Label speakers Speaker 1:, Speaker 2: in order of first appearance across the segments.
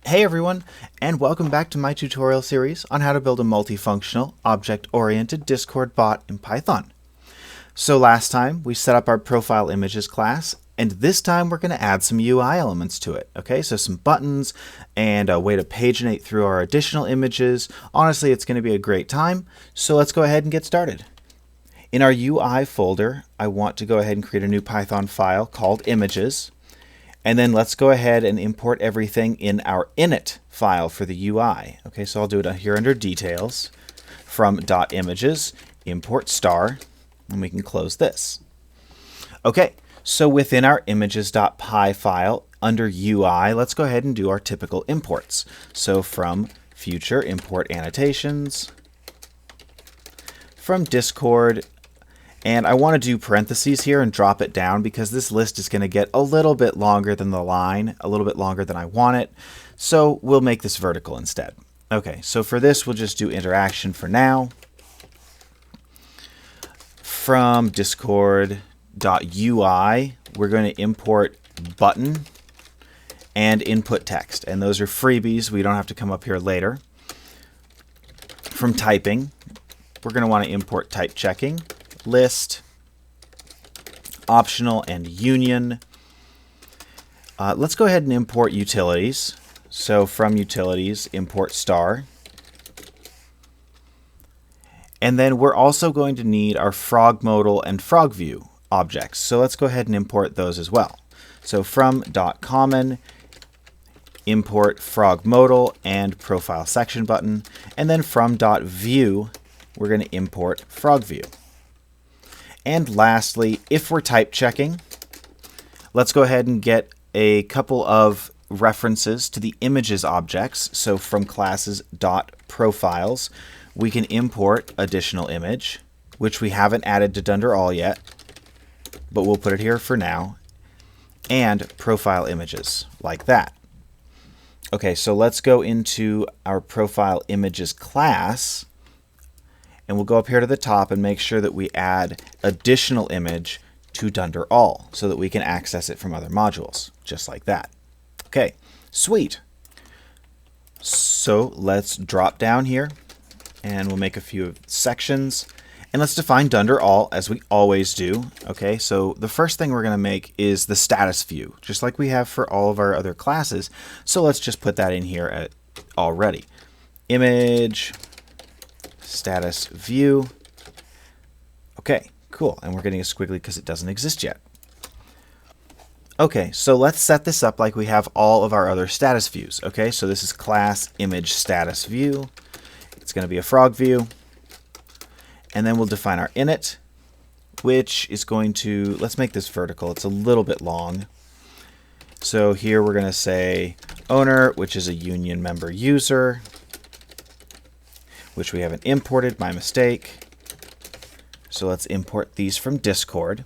Speaker 1: Hey everyone, and welcome back to my tutorial series on how to build a multifunctional, object-oriented Discord bot in Python. So last time we set up our profile images class, and this time we're going to add some UI elements to it. Okay, so some buttons and a way to paginate through our additional images. Honestly, it's going to be a great time, so let's go ahead and get started. In our UI folder, I want to go ahead and create a new Python file called images. And then let's go ahead and import everything in our init file for the UI. Okay, so I'll do it here under details from .images, import star, and we can close this. Okay, so within our images.py file under UI, let's go ahead and do our typical imports. So from future, import annotations, from Discord. And I want to do parentheses here and drop it down because this list is going to get a little bit longer than the line, a little bit longer than I want it. So we'll make this vertical instead. Okay, so for this, we'll just do interaction for now. From discord.ui, we're going to import button and input text. And those are freebies. We don't have to come up here later. From typing, we're going to want to import type checking. List, optional, and union. Let's go ahead and import utilities. So from utilities, import star. And then we're also going to need our frog modal and frog view objects. So let's go ahead and import those as well. So from .common, import frog modal and profile section button. And then from .view, we're going to import frog view. And lastly, if we're type checking, let's go ahead and get a couple of references to the images objects. So from classes.profiles, we can import additional image, which we haven't added to Dunder All yet, but we'll put it here for now, and profile images like that. Okay, so let's go into our profile images class. And we'll go up here to the top and make sure that we add additional image to Dunder All so that we can access it from other modules, just like that. Okay, sweet. So let's drop down here and we'll make a few sections. And let's define Dunder All as we always do. Okay, so the first thing we're going to make is the status view, just like we have for all of our other classes. So let's just put that in here already. Image status view. Okay, cool. And we're getting a squiggly because it doesn't exist yet. Okay, so let's set this up like we have all of our other status views. Okay, so this is class image status view. It's going to be a frog view. And then we'll define our init, which is going to, let's make this vertical. It's a little bit long. So here we're going to say owner, which is a union member user, which we haven't imported, my mistake. So let's import these from Discord.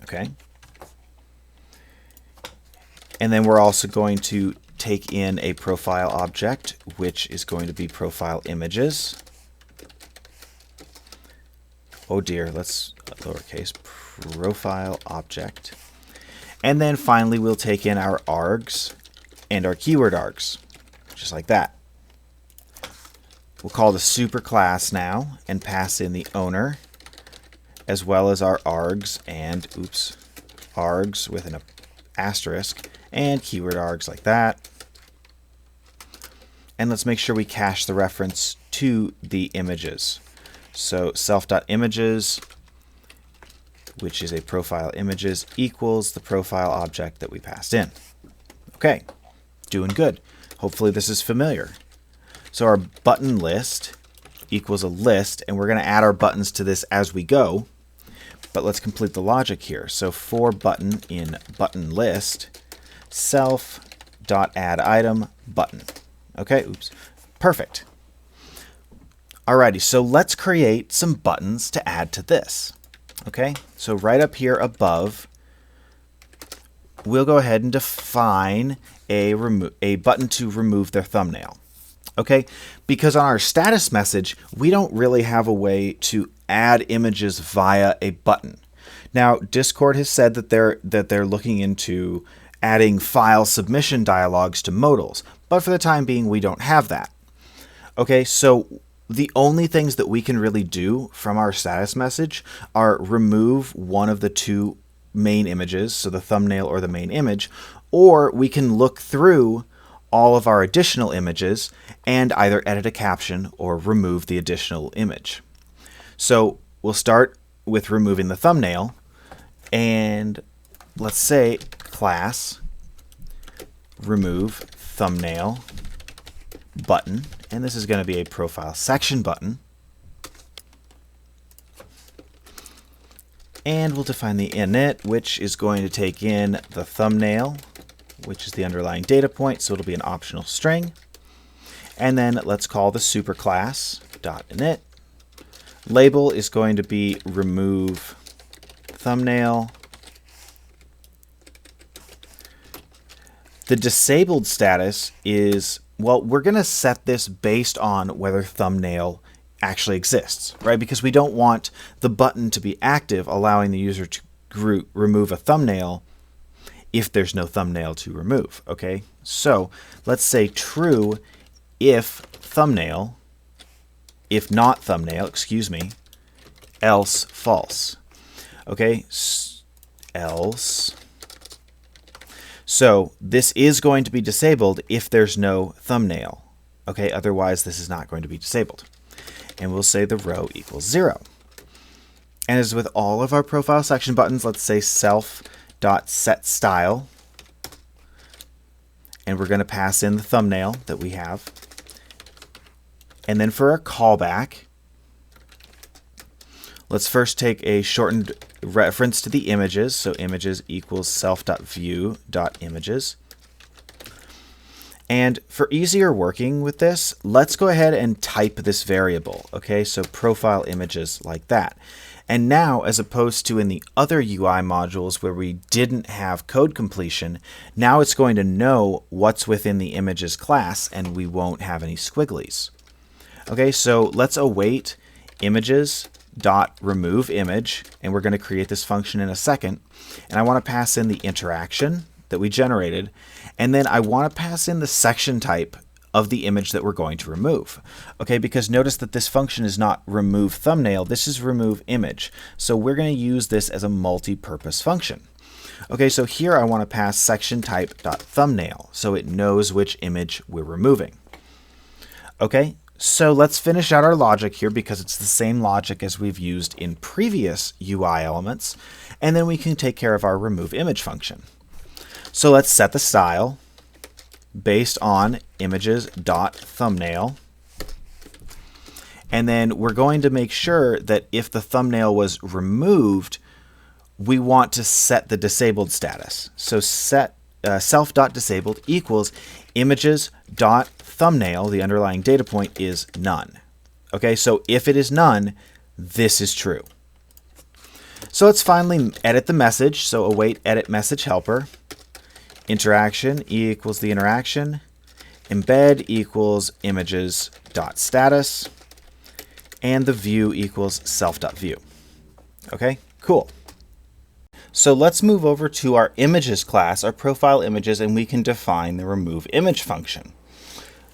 Speaker 1: Okay. And then we're also going to take in a profile object, which is going to be profile images. Oh dear, let's lowercase profile object. And then finally, we'll take in our args and our keyword args, just like that. We'll call the super class now and pass in the owner, as well as our args and, args with an asterisk, and keyword args like that. And let's make sure we cache the reference to the images. So self.images, which is a profile images, equals the profile object that we passed in. Okay, doing good. Hopefully this is familiar. So our button list equals a list, and we're going to add our buttons to this as we go. But let's complete the logic here. So for button in button list, self.addItem button. Okay, perfect. Alrighty, so let's create some buttons to add to this. Okay, so right up here above, we'll go ahead and define a button to remove their thumbnail. Okay, because on our status message, we don't really have a way to add images via a button. Now, Discord has said that they're looking into adding file submission dialogues to modals, but for the time being, we don't have that. Okay, so the only things that we can really do from our status message are remove one of the two main images, so the thumbnail or the main image, or we can look through all of our additional images and either edit a caption or remove the additional image. So we'll start with removing the thumbnail, and let's say class remove thumbnail button, and this is going to be a profile section button. And we'll define the init, which is going to take in the thumbnail, which is the underlying data point, so it'll be an optional string. And then let's call the superclass .init. Label is going to be remove thumbnail. The disabled status is, well, we're going to set this based on whether thumbnail actually exists, right? Because we don't want the button to be active, allowing the user to remove a thumbnail if there's no thumbnail to remove, okay? So let's say true if thumbnail, if not thumbnail, excuse me, else false, okay? Else. So this is going to be disabled if there's no thumbnail, okay? Otherwise, this is not going to be disabled. And we'll say the row equals 0. And as with all of our profile section buttons, let's say self.setStyle. And we're going to pass in the thumbnail that we have. And then for our callback, let's first take a shortened reference to the images. So images equals self.view.images. And for easier working with this, let's go ahead and type this variable. Okay, so profile images like that. And now, as opposed to in the other UI modules where we didn't have code completion, now it's going to know what's within the images class and we won't have any squigglies. Okay, so let's await images.remove image, and we're going to create this function in a second. And I want to pass in the interaction that we generated, and then I want to pass in the section type of the image that we're going to remove. Okay, because notice that this function is not remove thumbnail, this is remove image. So we're going to use this as a multi-purpose function. Okay, so here I want to pass section type.thumbnail so it knows which image we're removing. Okay, so let's finish out our logic here because it's the same logic as we've used in previous UI elements, and then we can take care of our remove image function. So let's set the style based on images.thumbnail. And then we're going to make sure that if the thumbnail was removed, we want to set the disabled status. So set self.disabled equals images.thumbnail, the underlying data point is none. Okay, so if it is none, this is true. So let's finally edit the message. So await edit message helper. Interaction equals the interaction. Embed equals images.status. And the view equals self.view. Okay, cool. So let's move over to our images class, our profile images, and we can define the remove image function.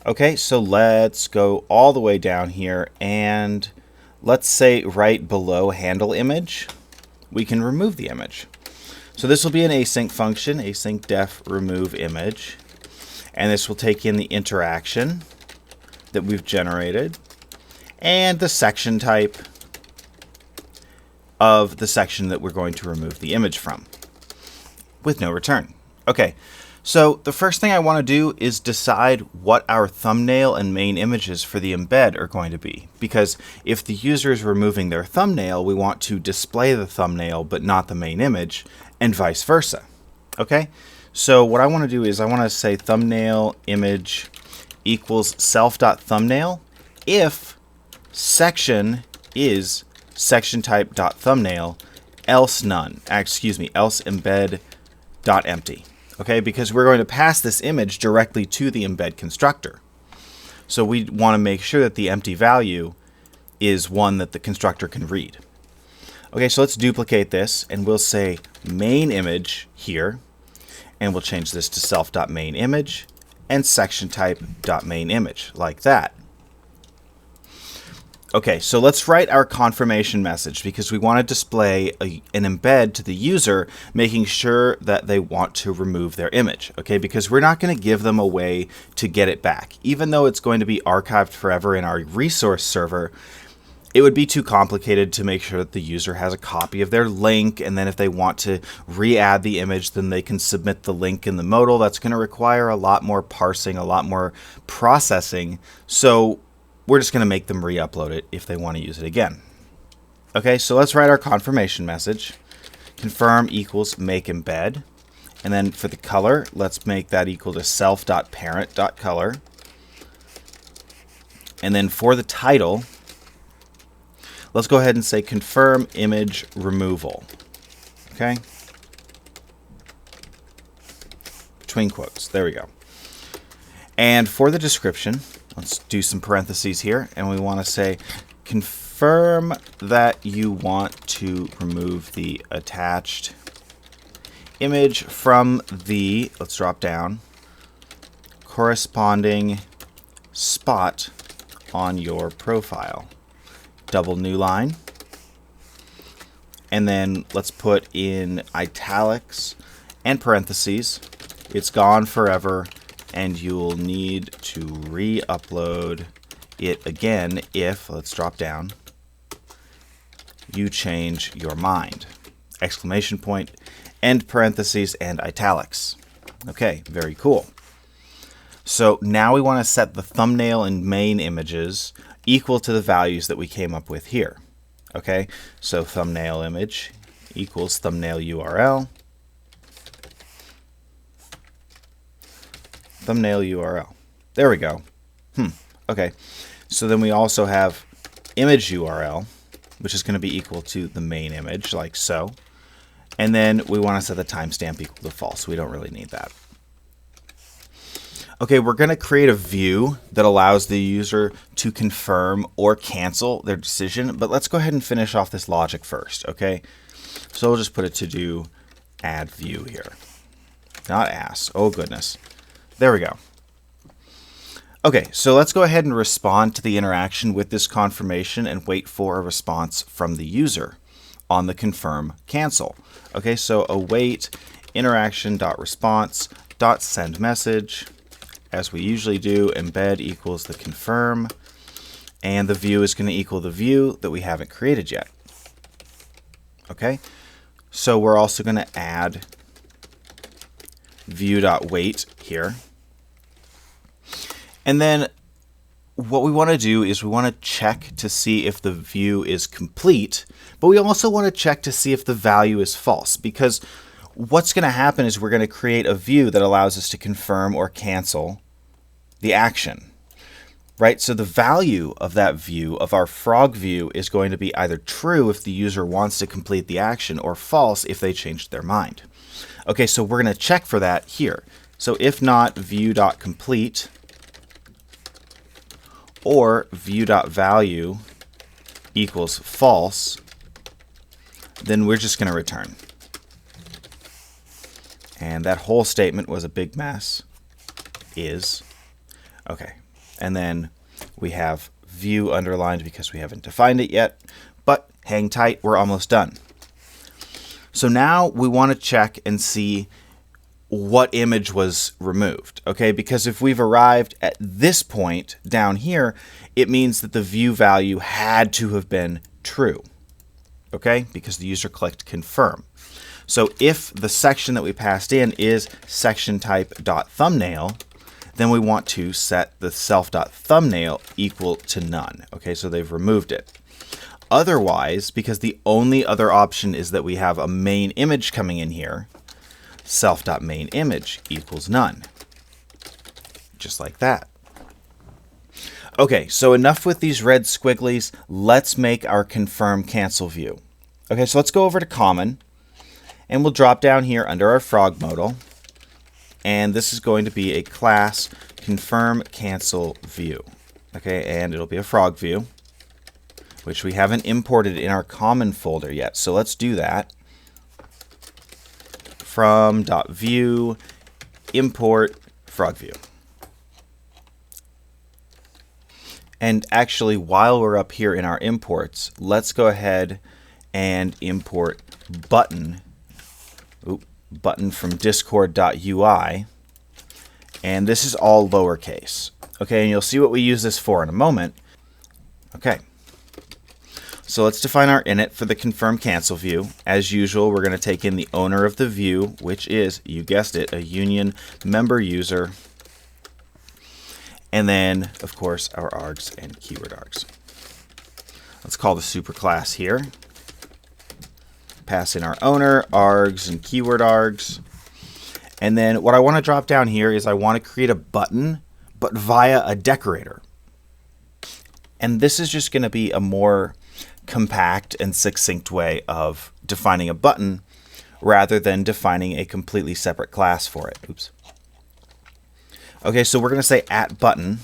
Speaker 1: Okay, so let's go all the way down here, and let's say right below handle image, we can remove the image. So this will be an async function, async def remove image, and this will take in the interaction that we've generated and the section type of the section that we're going to remove the image from with no return. Okay, so the first thing I want to do is decide what our thumbnail and main images for the embed are going to be, because if the user is removing their thumbnail, we want to display the thumbnail but not the main image, and vice versa. Okay, so what I want to do is I want to say thumbnail image equals self.thumbnail if section is section type.thumbnail, else none, else embed.empty. Okay, because we're going to pass this image directly to the embed constructor. So we want to make sure that the empty value is one that the constructor can read. Okay, so let's duplicate this, and we'll say main image here, and we'll change this to self.mainImage and section type.mainImage, like that. Okay, so let's write our confirmation message because we want to display an embed to the user, making sure that they want to remove their image. Okay, because we're not going to give them a way to get it back. Even though it's going to be archived forever in our resource server, it would be too complicated to make sure that the user has a copy of their link, and then if they want to re-add the image, then they can submit the link in the modal. That's going to require a lot more parsing, a lot more processing. So we're just going to make them re-upload it if they want to use it again. Okay, so let's write our confirmation message. Confirm equals make embed. And then for the color, let's make that equal to self.parent.color. And then for the title, let's go ahead and say confirm image removal. Okay? Between quotes. There we go. And for the description, let's do some parentheses here, and we want to say confirm that you want to remove the attached image from the, let's drop down, corresponding spot on your profile. Double new line. And then let's put in italics and parentheses. It's gone forever, and you'll need to re-upload it again if, let's drop down, you change your mind. Exclamation point, end parentheses, and italics. Okay, very cool. So now we want to set the thumbnail and main images equal to the values that we came up with here. Okay, so thumbnail image equals thumbnail URL. Thumbnail URL. There we go. Okay. So then we also have image URL, which is going to be equal to the main image, like so. And then we want to set the timestamp equal to false. We don't really need that. Okay, we're going to create a view that allows the user to confirm or cancel their decision, but let's go ahead and finish off this logic first, okay? So we'll just put a to-do add view here. Not ask. Oh, goodness. There we go. Okay, so let's go ahead and respond to the interaction with this confirmation and wait for a response from the user on the confirm cancel. Okay, so await interaction.response.send message. As we usually do, embed equals the confirm, and the view is going to equal the view that we haven't created yet. Okay, so we're also going to add view.wait here. And then what we want to do is we want to check to see if the view is complete, but we also want to check to see if the value is false, because what's going to happen is we're going to create a view that allows us to confirm or cancel the action, right? So the value of that view, of our frog view, is going to be either true if the user wants to complete the action or false if they changed their mind. Okay, so we're going to check for that here. So if not view.complete or view.value equals false, then we're just going to return. And that whole statement was a big mess. Is. Okay. And then we have view underlined because we haven't defined it yet, but hang tight, we're almost done. So now we want to check and see what image was removed, okay? Because if we've arrived at this point down here, it means that the view value had to have been true, okay? Because the user clicked confirm. So if the section that we passed in is section type.thumbnail, then we want to set the self.thumbnail equal to none, okay? So they've removed it. Otherwise, because the only other option is that we have a main image coming in here, self.mainImage equals none. Just like that. Okay, so enough with these red squigglies. Let's make our confirm cancel view. Okay, so let's go over to common, and we'll drop down here under our frog modal, and this is going to be a class confirm cancel view. Okay, and it'll be a frog view, which we haven't imported in our common folder yet. So let's do that. From.view import frog view. And actually, while we're up here in our imports, let's go ahead and import button. Button from discord.ui. And this is all lowercase. Okay, and you'll see what we use this for in a moment. Okay. So let's define our init for the confirm cancel view. As usual, we're going to take in the owner of the view, which is, you guessed it, a union member user. And then, of course, our args and keyword args. Let's call the superclass here. Pass in our owner, args, and keyword args. And then what I want to drop down here is I want to create a button, but via a decorator. And this is just going to be a more compact and succinct way of defining a button rather than defining a completely separate class for it. Oops. Okay, so we're going to say @button,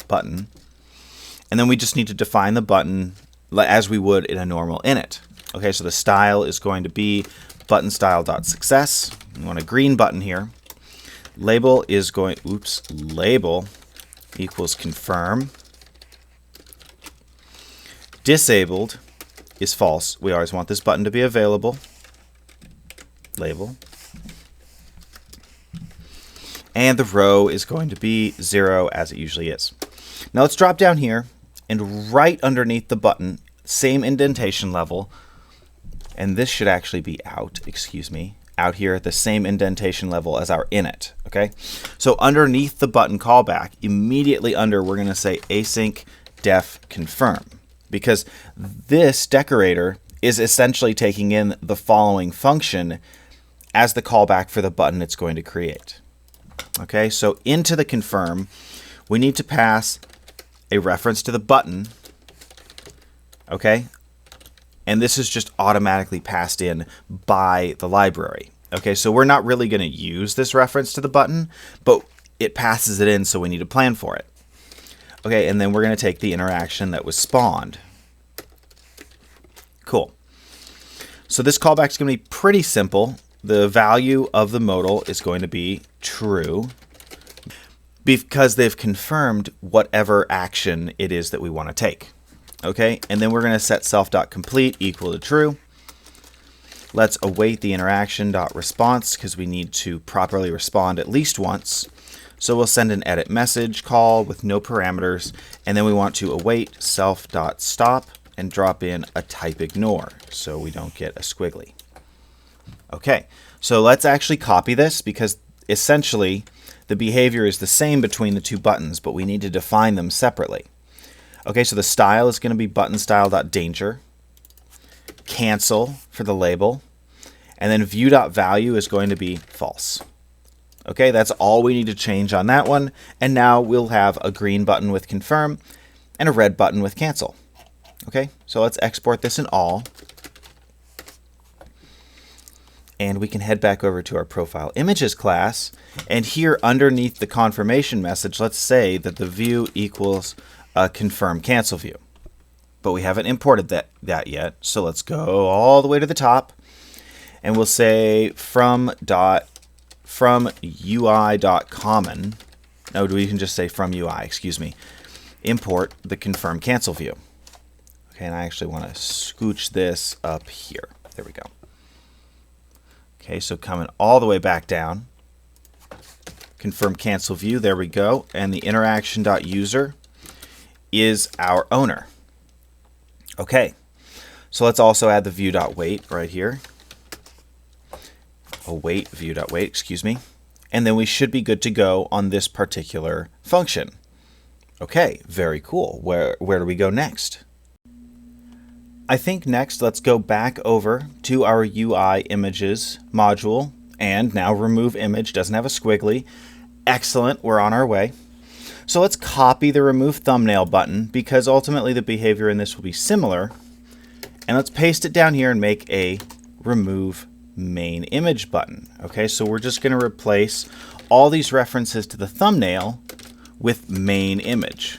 Speaker 1: and then we just need to define the button as we would in a normal init. Okay, so the style is going to be button style.success. We want a green button here. Label is going, label equals confirm. Disabled is false. We always want this button to be available. Label. And the row is going to be 0 as it usually is. Now let's drop down here and right underneath the button, same indentation level, and this should actually be out here at the same indentation level as our init, okay? So underneath the button callback, immediately under, we're going to say async def confirm, because this decorator is essentially taking in the following function as the callback for the button it's going to create. Okay, so into the confirm, we need to pass a reference to the button, okay? And this is just automatically passed in by the library. Okay, so we're not really going to use this reference to the button, but it passes it in, so we need to plan for it. Okay, and then we're going to take the interaction that was spawned. Cool. So this callback is going to be pretty simple. The value of the modal is going to be true because they've confirmed whatever action it is that we want to take. Okay, and then we're going to set self.complete equal to true. Let's await the interaction.response because we need to properly respond at least once. So we'll send an edit message call with no parameters, and then we want to await self.stop and drop in a type ignore so we don't get a squiggly. Okay, so let's actually copy this because essentially the behavior is the same between the two buttons, but we need to define them separately. Okay, so the style is going to be button style.danger, cancel for the label, and then view.value is going to be false. Okay, that's all we need to change on that one, and now we'll have a green button with confirm and a red button with cancel. Okay, so let's export this in all. And we can head back over to our profile images class, and here underneath the confirmation message, let's say that the view equals a confirm cancel view. But we haven't imported that yet, so let's go all the way to the top, and we'll say from UI.common. No, we can just say from UI, import the confirm cancel view. Okay, and I actually want to scooch this up here. There we go. Okay, so coming all the way back down, confirm cancel view, there we go, and the interaction.user is our owner. Okay, so let's also add the view.wait right here. Await view.wait, and then we should be good to go on this particular function. Okay, very cool. Where do we go next? I think next let's go back over to our UI images module, and now remove image doesn't have a squiggly. Excellent, we're on our way. So let's copy the remove thumbnail button because ultimately the behavior in this will be similar, and let's paste it down here and make a remove main image button. Okay, so we're just going to replace all these references to the thumbnail with main image.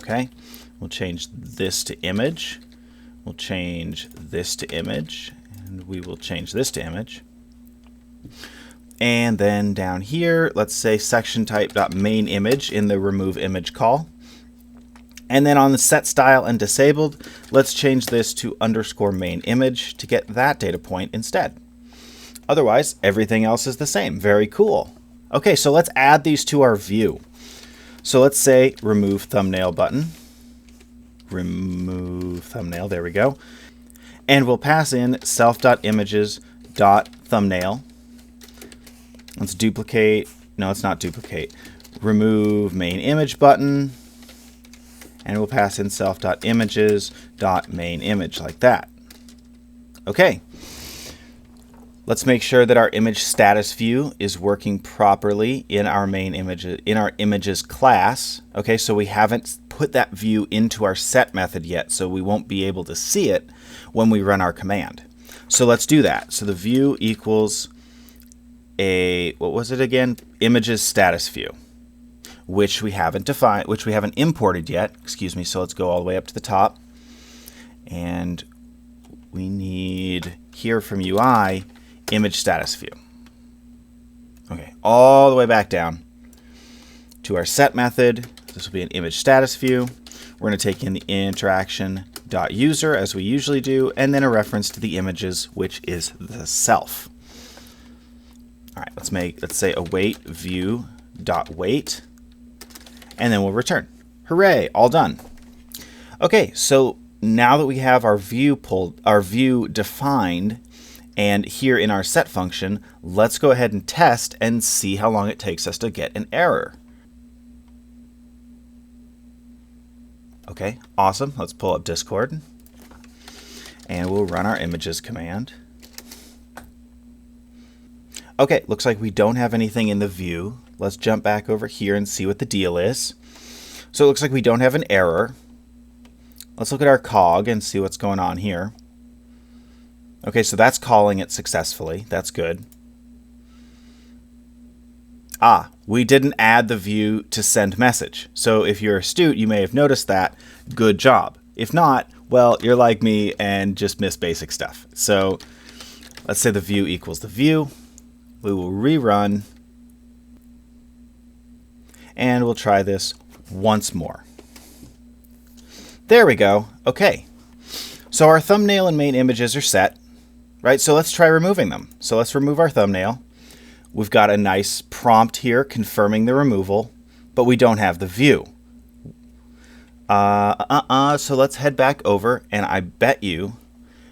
Speaker 1: Okay, we'll change this to image. We'll change this to image, and we will change this to image. And then down here, let's say section type.mainImage in the remove image call. And then on the set style and disabled, let's change this to _mainImage to get that data point instead. Otherwise, everything else is the same. Very cool. Okay, so let's add these to our view. So let's say remove thumbnail button. Remove thumbnail, there we go. And we'll pass in self.images.thumbnail. Let's duplicate, no, let's not duplicate. Remove main image button. And we'll pass in self.images.mainImage like that. Okay. Let's make sure that our image status view is working properly in our main image, in our images class. Okay, so we haven't put that view into our set method yet, so we won't be able to see it when we run our command. So let's do that. So the view equals a, what was it again? Images status view, which we haven't defined, which we haven't imported yet. Excuse me. So let's go all the way up to the top, and we need here from UI image status view. Okay, all the way back down to our set method. This will be an image status view. We're going to take in the interaction.user as we usually do, and then a reference to the images, which is the self. All right, let's say await view.wait, and then we'll return. Hooray, all done. Okay, so now that we have our view defined, and here in our set function, let's go ahead and test and see how long it takes us to get an error. Okay, awesome. Let's pull up Discord, and we'll run our images command. Okay, looks like we don't have anything in the view. Let's jump back over here and see what the deal is. So it looks like we don't have an error. Let's look at our cog and see what's going on here. Okay, so that's calling it successfully. That's good. Ah, we didn't add the view to send message. So if you're astute, you may have noticed that. Good job. If not, well, you're like me and just miss basic stuff. So let's say the view equals the view. We will rerun, and we'll try this once more. There we go. Okay. So our thumbnail and main images are set, right? So let's try removing them. So let's remove our thumbnail. We've got a nice prompt here confirming the removal, but we don't have the view. So let's head back over, and I bet you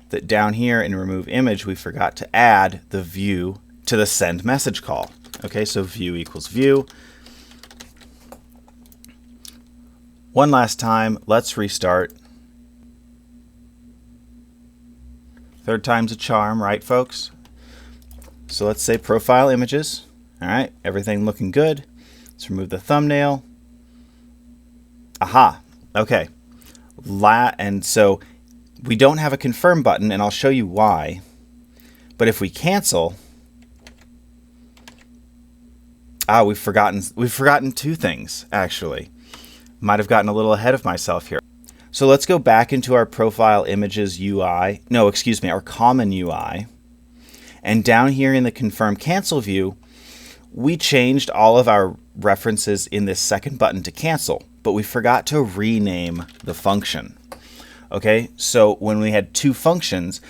Speaker 1: that down here in remove image, we forgot to add the view to the send message call. Okay, so view equals view. One last time, let's restart. Third time's a charm, right, folks? So let's say profile images. All right, everything looking good. Let's remove the thumbnail. Aha, okay. And so we don't have a confirm button, and I'll show you why. But if we cancel, we've forgotten two things, actually. Might have gotten a little ahead of myself here. So let's go back into our profile images UI. No, excuse me, our common UI. And down here in the confirm cancel view, we changed all of our references in this second button to cancel, but we forgot to rename the function. Okay, so when we had two functions,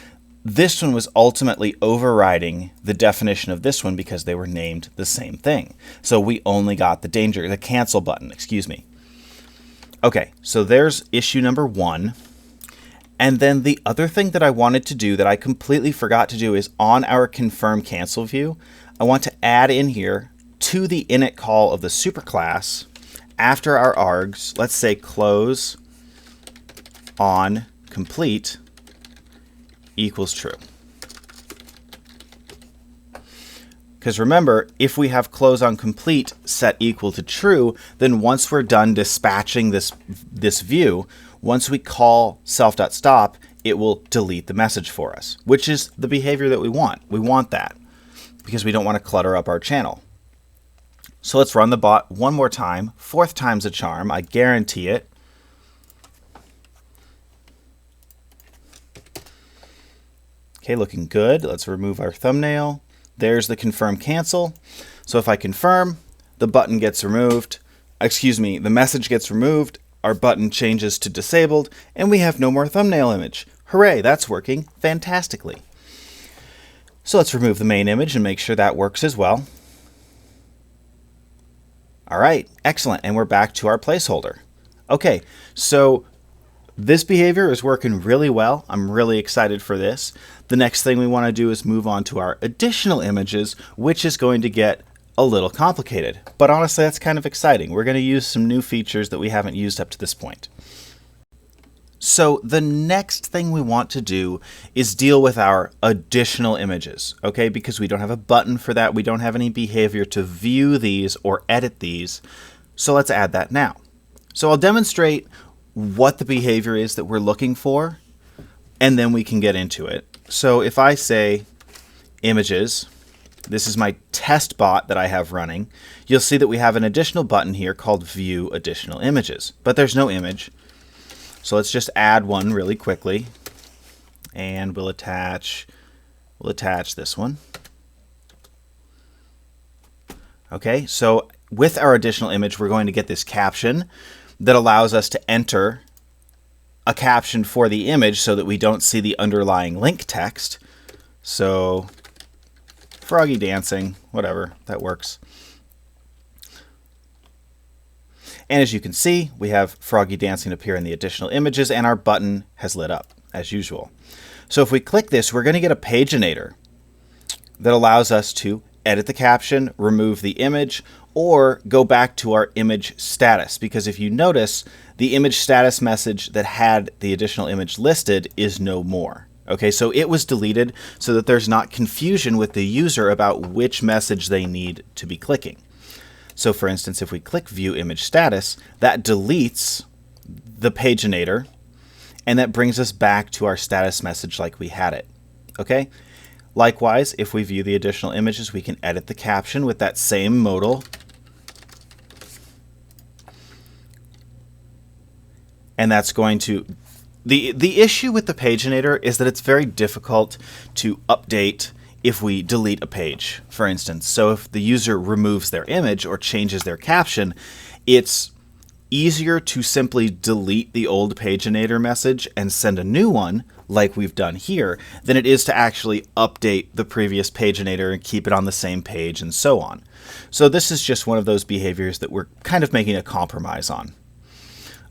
Speaker 1: this one was ultimately overriding the definition of this one because they were named the same thing. So we only got the cancel button, excuse me. Okay, so there's issue number one. And then the other thing that I wanted to do that I completely forgot to do is on our confirm cancel view, I want to add in here to the init call of the superclass after our args, let's say close on complete equals true. Because remember, if we have close on complete set equal to true, then once we're done dispatching this view, once we call self.stop, it will delete the message for us, which is the behavior that we want. We want that because we don't want to clutter up our channel. So let's run the bot one more time. Fourth time's a charm. I guarantee it. Okay, looking good. Let's remove our thumbnail. There's the confirm cancel. So if I confirm, the button gets removed. Excuse me, the message gets removed, our button changes to disabled, and we have no more thumbnail image. Hooray, that's working fantastically. So let's remove the main image and make sure that works as well. All right, excellent, and we're back to our placeholder. Okay, so this behavior is working really well. I'm really excited for this. The next thing we want to do is move on to our additional images, which is going to get a little complicated. But honestly, that's kind of exciting. We're going to use some new features that we haven't used up to this point. So the next thing we want to do is deal with our additional images, okay? Because we don't have a button for that. We don't have any behavior to view these or edit these. So let's add that now. So I'll demonstrate what the behavior is that we're looking for, and then we can get into it. So if I say images, this is my test bot that I have running, you'll see that we have an additional button here called View Additional Images, but there's no image. So let's just add one really quickly, and we'll attach this one. Okay, so with our additional image, we're going to get this caption that allows us to enter a caption for the image so that we don't see the underlying link text. So froggy dancing, whatever, that works. And as you can see, we have froggy dancing appear in the additional images, and our button has lit up as usual. So if we click this, we're going to get a paginator that allows us to edit the caption, remove the image, or go back to our image status. Because if you notice, the image status message that had the additional image listed is no more. Okay, so it was deleted so that there's not confusion with the user about which message they need to be clicking. So for instance, if we click View Image Status, that deletes the paginator, and that brings us back to our status message like we had it. Okay? Likewise, if we view the additional images, we can edit the caption with that same modal. And that's going to... The issue with the paginator is that it's very difficult to update if we delete a page, for instance. So if the user removes their image or changes their caption, it's easier to simply delete the old paginator message and send a new one, like we've done here, than it is to actually update the previous paginator and keep it on the same page and so on. So this is just one of those behaviors that we're kind of making a compromise on.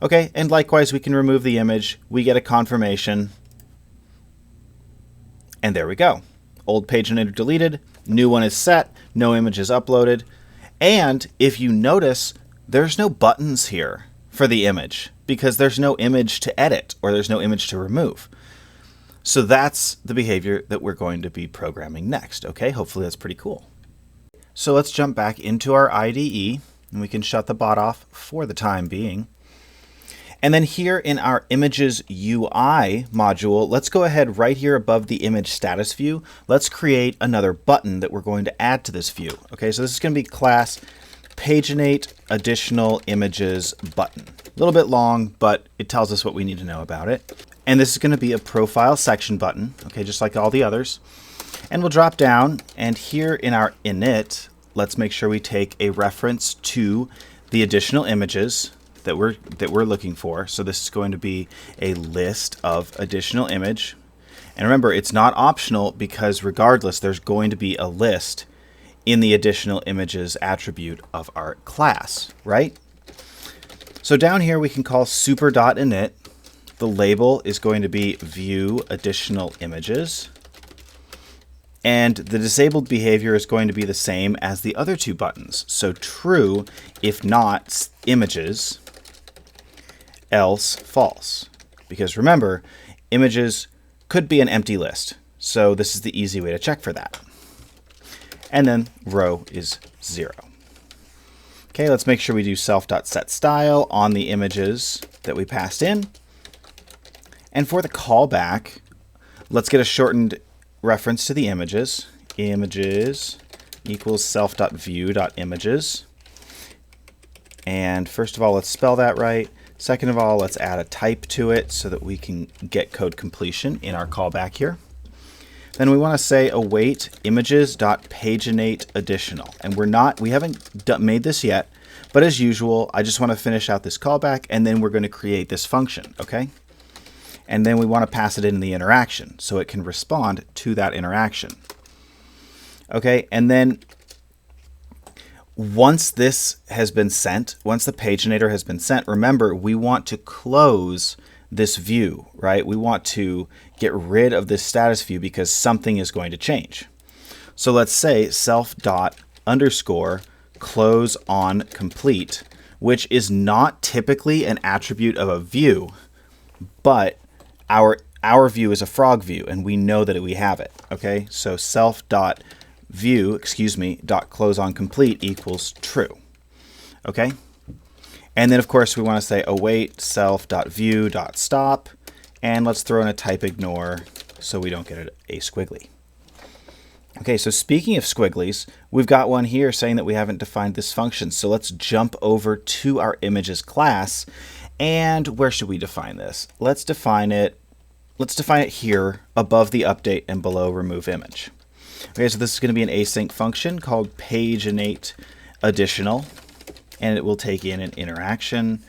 Speaker 1: Okay, and likewise, we can remove the image, we get a confirmation, and there we go. Old paginator deleted, new one is set, no image is uploaded, and if you notice, there's no buttons here for the image because there's no image to edit or there's no image to remove. So that's the behavior that we're going to be programming next. Okay, hopefully that's pretty cool. So let's jump back into our IDE, and we can shut the bot off for the time being. And then here in our Images UI module, let's go ahead right here above the image status view. Let's create another button that we're going to add to this view. Okay, so this is going to be class paginate additional images button. A little bit long, but it tells us what we need to know about it. And this is going to be a profile section button, okay, just like all the others. And we'll drop down, and here in our init, let's make sure we take a reference to the additional images that we're looking for. So this is going to be a list of additional image. And remember, it's not optional because regardless, there's going to be a list in the additional images attribute of our class, right? So down here we can call super.init. The label is going to be view additional images. And the disabled behavior is going to be the same as the other two buttons. So true, if not images, else false. Because remember, images could be an empty list. So this is the easy way to check for that. And then row is 0. Okay, let's make sure we do self.setStyle on the images that we passed in. And for the callback, let's get a shortened reference to the images. Images equals self.view.images. And first of all, let's spell that right. Second of all, let's add a type to it so that we can get code completion in our callback here. Then we want to say await images.paginate additional. And we haven't made this yet, but as usual, I just want to finish out this callback, and then we're going to create this function, okay? And then we want to pass it in the interaction so it can respond to that interaction. Okay, and then once this has been sent, once the paginator has been sent, remember, we want to close this view, right? We want to get rid of this status view because something is going to change. So let's say self._close on complete, which is not typically an attribute of a view, but our view is a frog view, and we know that we have it. Okay, so self.close on complete equals true. Okay, and then of course we want to say await self.view.stop, and let's throw in a type ignore so we don't get a squiggly. Okay, so speaking of squigglies, we've got one here saying that we haven't defined this function. So let's jump over to our images class. And where should we define this? Let's define it here above the update and below remove image. Okay, so this is going to be an async function called paginate additional, and it will take in an interaction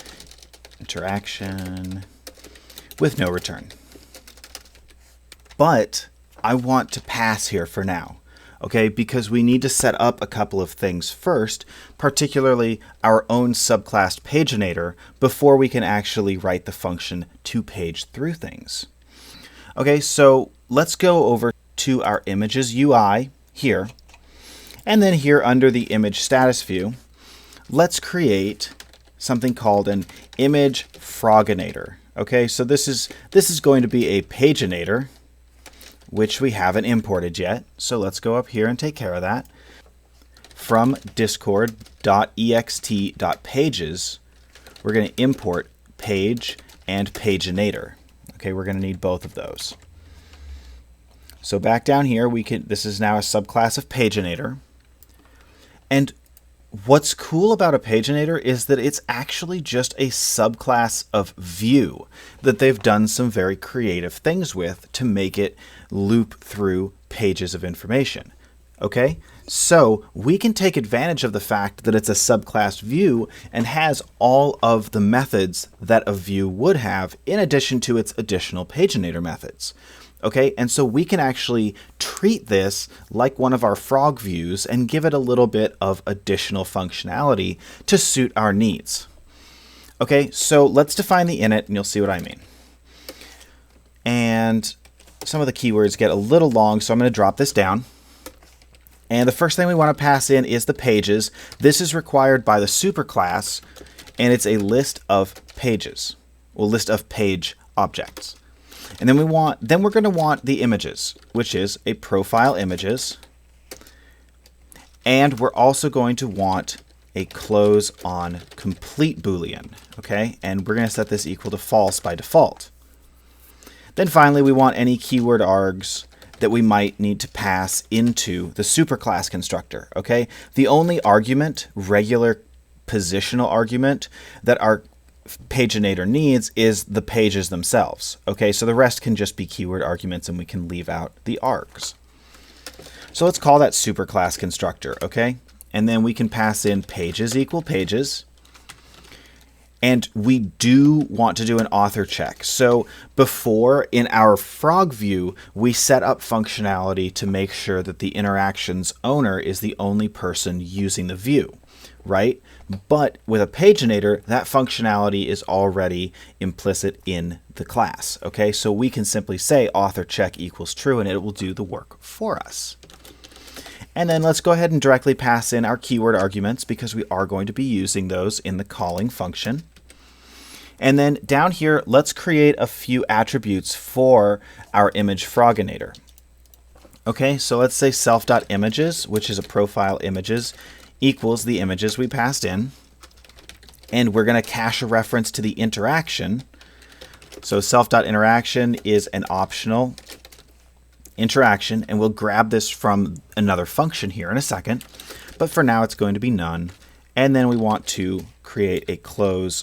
Speaker 1: with no return. But I want to pass here for now, okay, because we need to set up a couple of things first, particularly our own subclass paginator, before we can actually write the function to page through things. Okay, so let's go over to our images UI here, and then here under the image status view, let's create something called an image froginator. Okay, so this is going to be a paginator, which we haven't imported yet. So let's go up here and take care of that. From discord.ext.pages, we're going to import page and paginator. Okay, we're going to need both of those. So back down here, this is now a subclass of paginator. And what's cool about a paginator is that it's actually just a subclass of view that they've done some very creative things with to make it loop through pages of information. Okay, so we can take advantage of the fact that it's a subclass view and has all of the methods that a view would have in addition to its additional paginator methods. Okay, and so we can actually treat this like one of our frog views and give it a little bit of additional functionality to suit our needs. Okay, so let's define the init and you'll see what I mean. And some of the keywords get a little long, so I'm going to drop this down. And the first thing we want to pass in is the pages. This is required by the superclass, and it's a list of pages, well, list of page objects. And then we're going to want the images, which is a profile images. And we're also going to want a close on complete Boolean. Okay, and we're going to set this equal to false by default. Then finally, we want any keyword args that we might need to pass into the superclass constructor. Okay, the only argument, regular positional argument, that our paginator needs is the pages themselves. Okay, so the rest can just be keyword arguments and we can leave out the args. So let's call that superclass constructor, okay? And then we can pass in pages equal pages. And we do want to do an author check. So before, in our frog view, we set up functionality to make sure that the interaction's owner is the only person using the view, right? But with a paginator, that functionality is already implicit in the class. Okay, so we can simply say author check equals true and it will do the work for us. And then let's go ahead and directly pass in our keyword arguments because we are going to be using those in the calling function. And then down here, let's create a few attributes for our image froginator. Okay, so let's say self.images, which is a profile images, equals the images we passed in, and we're going to cache a reference to the interaction. So self.interaction is an optional interaction, and we'll grab this from another function here in a second, but for now it's going to be none. And then we want to create a close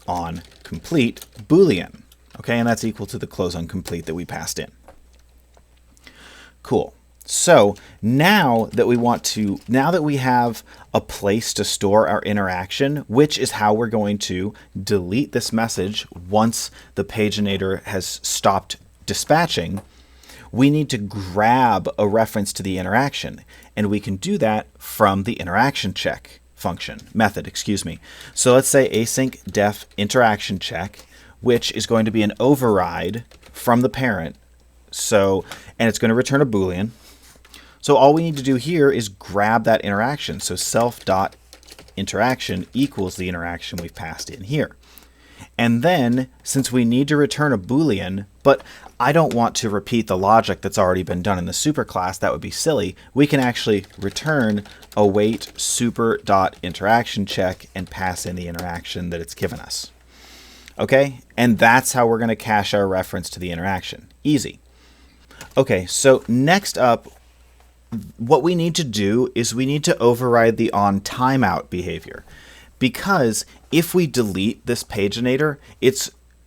Speaker 1: on complete Boolean, okay, and that's equal to the close on complete that we passed in. Cool. So now that we have a place to store our interaction, which is how we're going to delete this message once the paginator has stopped dispatching, we need to grab a reference to the interaction, and we can do that from the interaction check method. So let's say async def interaction check, which is going to be an override from the parent. And it's going to return a Boolean. So all we need to do here is grab that interaction. So self.interaction equals the interaction we've passed in here. And then, since we need to return a Boolean, but I don't want to repeat the logic that's already been done in the superclass, that would be silly, we can actually return await super.interaction check and pass in the interaction that it's given us. Okay, and that's how we're going to cache our reference to the interaction. Easy. Okay, so next up, what we need to do is we need to override the onTimeout behavior. Because if we delete this paginator,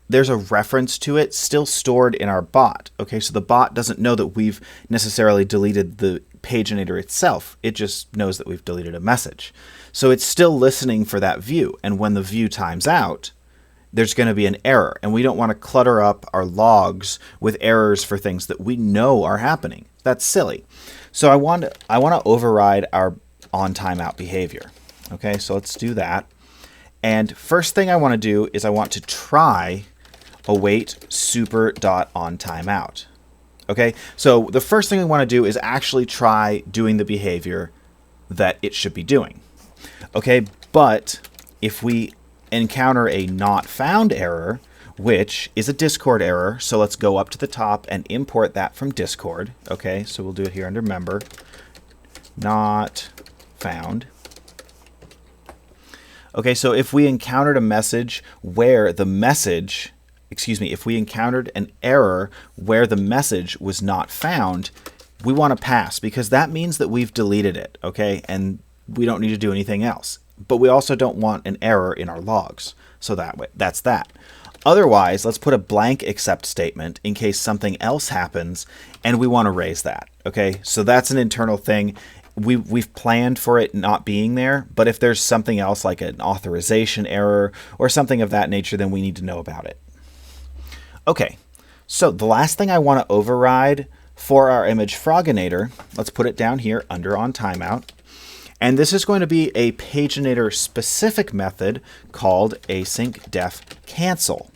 Speaker 1: there's a reference to it still stored in our bot. Okay, so the bot doesn't know that we've necessarily deleted the paginator itself. It just knows that we've deleted a message. So it's still listening for that view. And when the view times out, there's going to be an error. And we don't want to clutter up our logs with errors for things that we know are happening. That's silly. So I want to override our onTimeout behavior. Okay, so let's do that. And first thing I want to do is I want to try await super.onTimeout. Okay, so the first thing we want to do is actually try doing the behavior that it should be doing. Okay, but if we encounter a not found error, which is a Discord error, so let's go up to the top and import that from Discord. Okay, so we'll do it here under member, not found. Okay, so if we encountered a message where if we encountered an error where the message was not found, we want to pass, because that means that we've deleted it, okay? And we don't need to do anything else. But we also don't want an error in our logs. So that's that. Otherwise, let's put a blank except statement in case something else happens and we want to raise that, okay? So that's an internal thing. We've planned for it not being there, but if there's something else like an authorization error or something of that nature, then we need to know about it. Okay, so the last thing I want to override for our image Froginator, let's put it down here under onTimeout. And this is going to be a paginator specific method called async def cancel.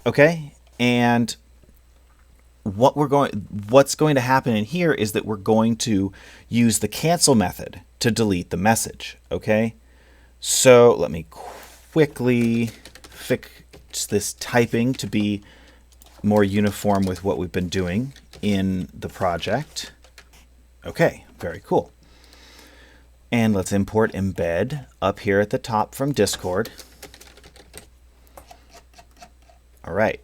Speaker 1: Okay, and what's going to happen in here is that we're going to use the cancel method to delete the message. Okay, so let me quickly fix this typing to be more uniform with what we've been doing in the project. Okay, very cool. And let's import embed up here at the top from Discord. All right.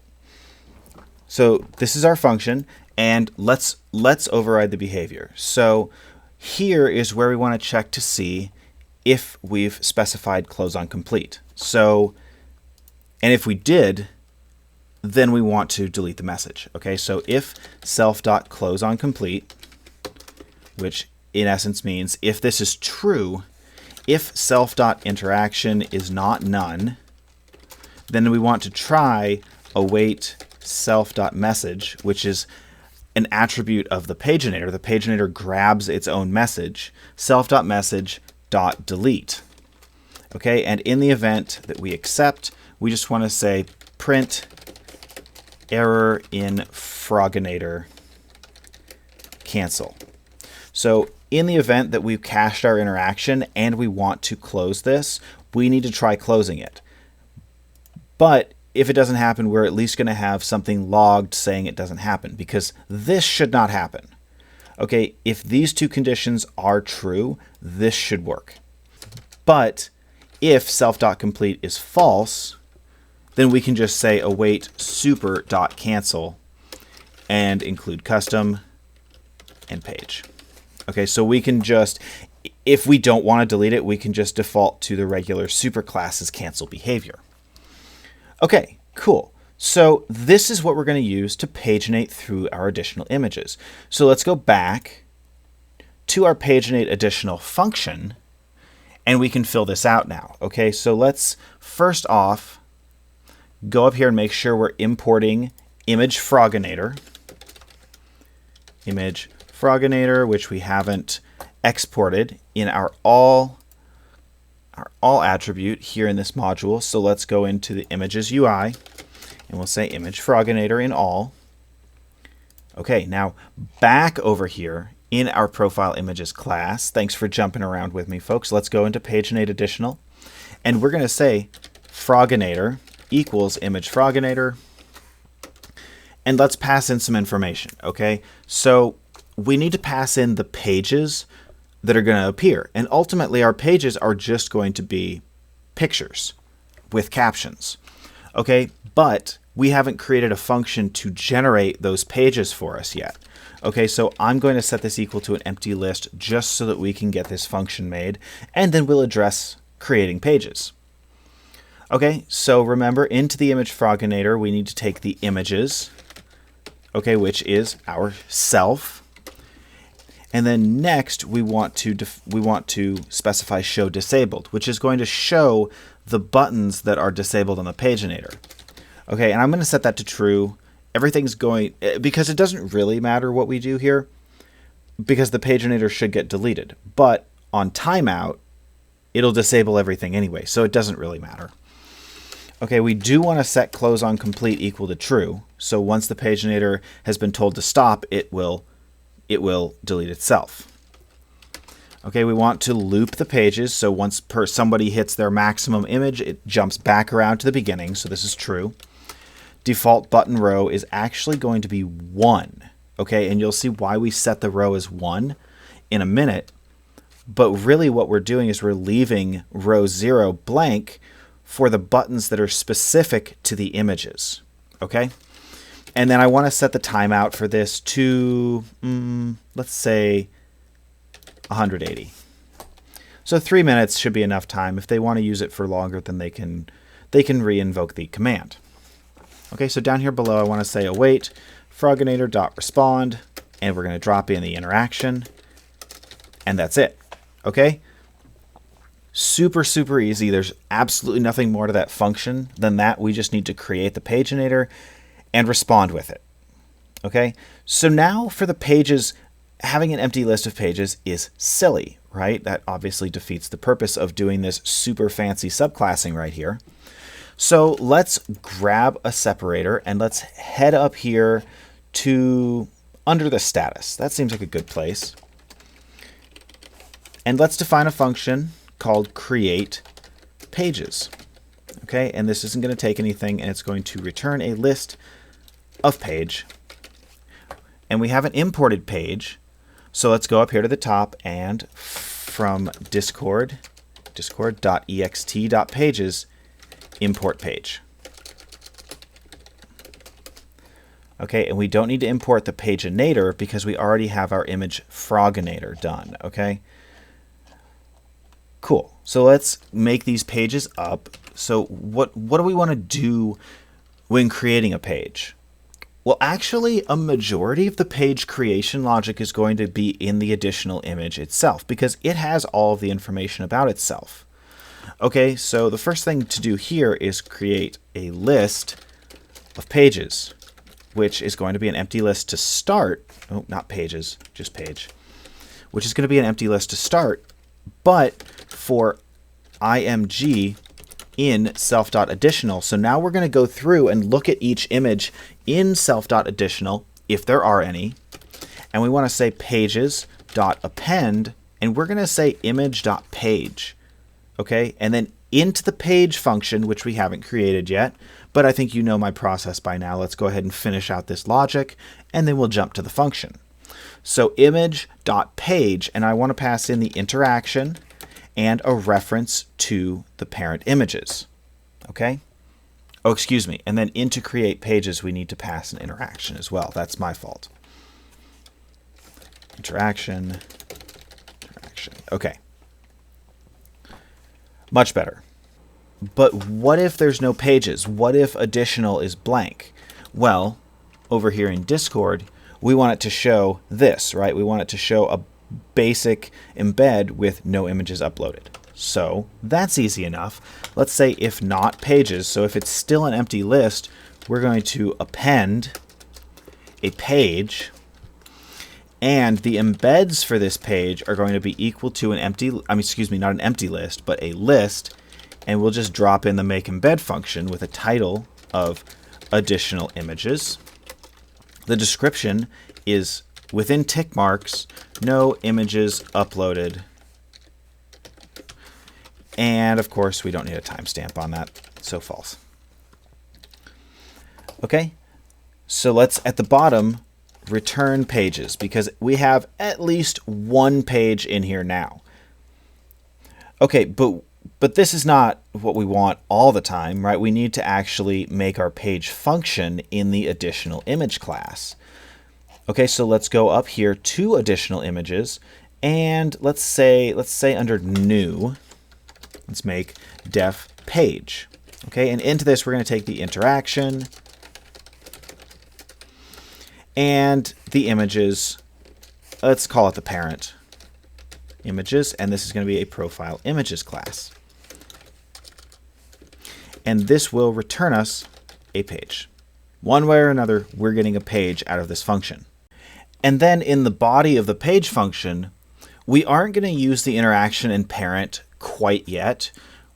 Speaker 1: So this is our function, and let's override the behavior. So here is where we want to check to see if we've specified close on complete. So, and if we did, then we want to delete the message. Okay, so if self.closeOnComplete, which in essence means if this is true, if self.interaction is not none, then we want to try await self.message, which is an attribute of the paginator. The paginator grabs its own message, self.message.delete. Okay, and in the event that we accept, we just want to say print error in Froginator cancel. So in the event that we've cached our interaction and we want to close this, we need to try closing it. But if it doesn't happen, we're at least going to have something logged saying it doesn't happen, because this should not happen. Okay, if these two conditions are true, this should work. But if self.complete is false, then we can just say await super.cancel and include custom and page. Okay, so we can just, if we don't want to delete it, we can just default to the regular superclass's cancel behavior. Okay, cool. So this is what we're going to use to paginate through our additional images. So let's go back to our paginate additional function, and we can fill this out now. Okay, so let's first off go up here and make sure we're importing image Froginator, which we haven't exported in our all attribute here in this module. So let's go into the images UI, and we'll say image Froginator in all. Okay, now back over here in our profile images class. Thanks for jumping around with me, folks. Let's go into paginate additional, and we're going to say Froginator equals image Froginator, and let's pass in some information. Okay, so we need to pass in the pages that are going to appear, and ultimately our pages are just going to be pictures with captions. Okay, but we haven't created a function to generate those pages for us yet. Okay, so I'm going to set this equal to an empty list just so that we can get this function made, and then we'll address creating pages. Okay, so remember, into the image Froginator, we need to take the images, okay, which is our self, and then next we want to specify show disabled, which is going to show the buttons that are disabled on the paginator. Okay, and I'm going to set that to true. Everything's going, because it doesn't really matter what we do here, because the paginator should get deleted. But on timeout, it'll disable everything anyway, so it doesn't really matter. Okay, we do want to set close on complete equal to true. So once the paginator has been told to stop, it will delete itself. Okay, we want to loop the pages, so once somebody hits their maximum image, it jumps back around to the beginning, so this is true. Default button row is actually going to be 1, okay, and you'll see why we set the row as 1 in a minute, but really what we're doing is we're leaving row 0 blank for the buttons that are specific to the images, okay? And then I want to set the timeout for this to, let's say, 180. So 3 minutes should be enough time. If they want to use it for longer, then they can re-invoke the command. Okay, so down here below, I want to say await froginator.respond, and we're going to drop in the interaction, and that's it. Okay? Super, super easy. There's absolutely nothing more to that function than that. We just need to create the paginator and respond with it. Okay? So now for the pages, having an empty list of pages is silly, right? That obviously defeats the purpose of doing this super fancy subclassing right here. So let's grab a separator and let's head up here to under the status. That seems like a good place. And let's define a function called create pages. Okay, and this isn't going to take anything, and it's going to return a list of page. And we have an imported page. So let's go up here to the top and from discord.ext.pages, import page. Okay, and we don't need to import the paginator because we already have our image Froginator done, okay? Cool. So let's make these pages up. So what do we want to do when creating a page? Well, actually, a majority of the page creation logic is going to be in the additional image itself because it has all of the information about itself. Okay, so the first thing to do here is create a list of pages, which is going to be an empty list to start. Oh, not pages, just page. Which is going to be an empty list to start, but for img in self.additional. So now we're going to go through and look at each image in self.additional, if there are any, and we want to say pages.append, and we're going to say image.page. Okay, and then into the page function, which we haven't created yet, but I think you know my process by now. Let's go ahead and finish out this logic, and then we'll jump to the function. So image.page, and I want to pass in the interaction and a reference to the parent images. Okay? Oh, excuse me. And then into create pages, we need to pass an interaction as well. That's my fault. Interaction. Okay. Much better. But what if there's no pages? What if additional is blank? Well, over here in Discord, we want it to show this, right? We want it to show a basic embed with no images uploaded. So that's easy enough. Let's say if not pages. So if it's still an empty list, we're going to append a page, and the embeds for this page are going to be equal to an empty, not an empty list, but a list, and we'll just drop in the make embed function with a title of additional images. The description is within tick marks, no images uploaded. And of course, we don't need a timestamp on that, so false. Okay, so let's, at the bottom, return pages, because we have at least one page in here now. Okay, but this is not what we want all the time, right? We need to actually make our page function in the additional image class. Okay, so let's go up here to additional images, and let's say under new, let's make def page. Okay, and into this we're going to take the interaction and the images. Let's call it the parent images, and this is going to be a profile images class. And this will return us a page. One way or another, we're getting a page out of this function. And then in the body of the page function, we aren't going to use the interaction and parent quite yet.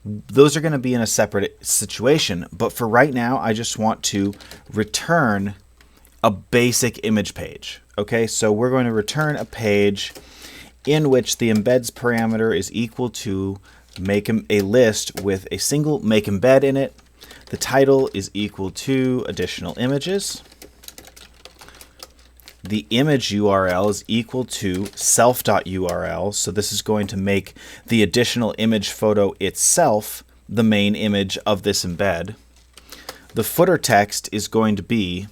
Speaker 1: Those are going to be in a separate situation. But for right now, I just want to return a basic image page. Okay, so we're going to return a page in which the embeds parameter is equal to make a list with a single make embed in it. The title is equal to additional images. The image URL is equal to self.url. So this is going to make the additional image photo itself the main image of this embed. The footer text is going to be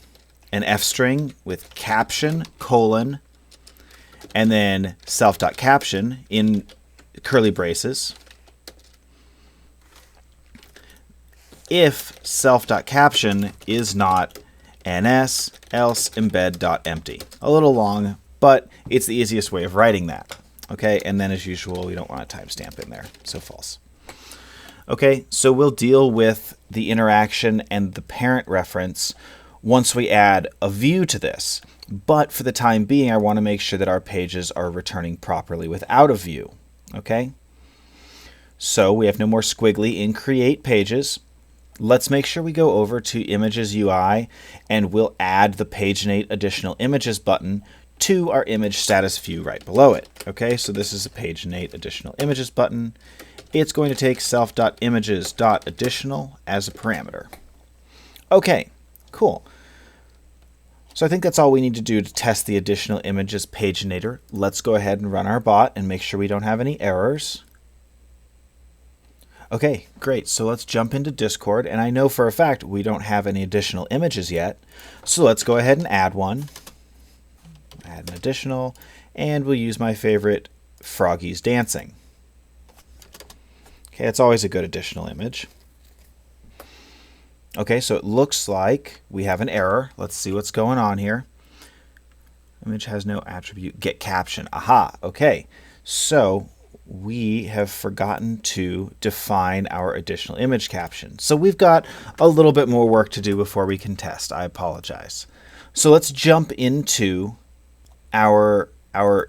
Speaker 1: an F string with caption, colon, and then self.caption in curly braces. If self.caption is not ns else embed.empty. A little long, but it's the easiest way of writing that. Okay, and then as usual, we don't want a timestamp in there, so false. Okay, so we'll deal with the interaction and the parent reference once we add a view to this. But for the time being, I want to make sure that our pages are returning properly without a view. Okay, so we have no more squiggly in create pages. Let's make sure we go over to Images UI, and we'll add the PageNate Additional Images button to our image status view right below it. Okay, so this is a PageNate Additional Images button. It's going to take self.images.additional as a parameter. Okay, cool. So I think that's all we need to do to test the additional images paginator. Let's go ahead and run our bot and make sure we don't have any errors. Okay, great. So let's jump into Discord, and I know for a fact we don't have any additional images yet. So let's go ahead and add one. Add an additional, and we'll use my favorite, Froggies dancing. Okay, it's always a good additional image. Okay, so it looks like we have an error. Let's see what's going on here. Image has no attribute, get caption. Aha, okay. So we have forgotten to define our additional image caption. So we've got a little bit more work to do before we can test. I apologize. So let's jump into our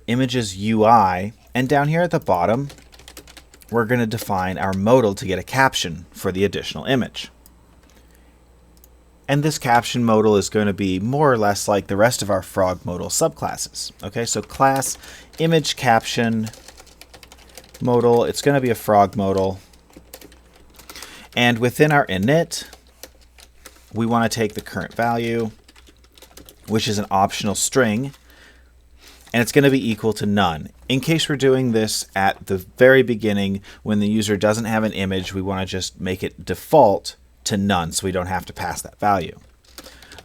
Speaker 1: images UI, and down here at the bottom, we're going to define our modal to get a caption for the additional image. And this caption modal is going to be more or less like the rest of our frog modal subclasses. Okay, so class image caption modal, it's going to be a frog modal. And within our init, we want to take the current value, which is an optional string, and it's going to be equal to none. In case we're doing this at the very beginning, when the user doesn't have an image, we want to just make it default to none so we don't have to pass that value.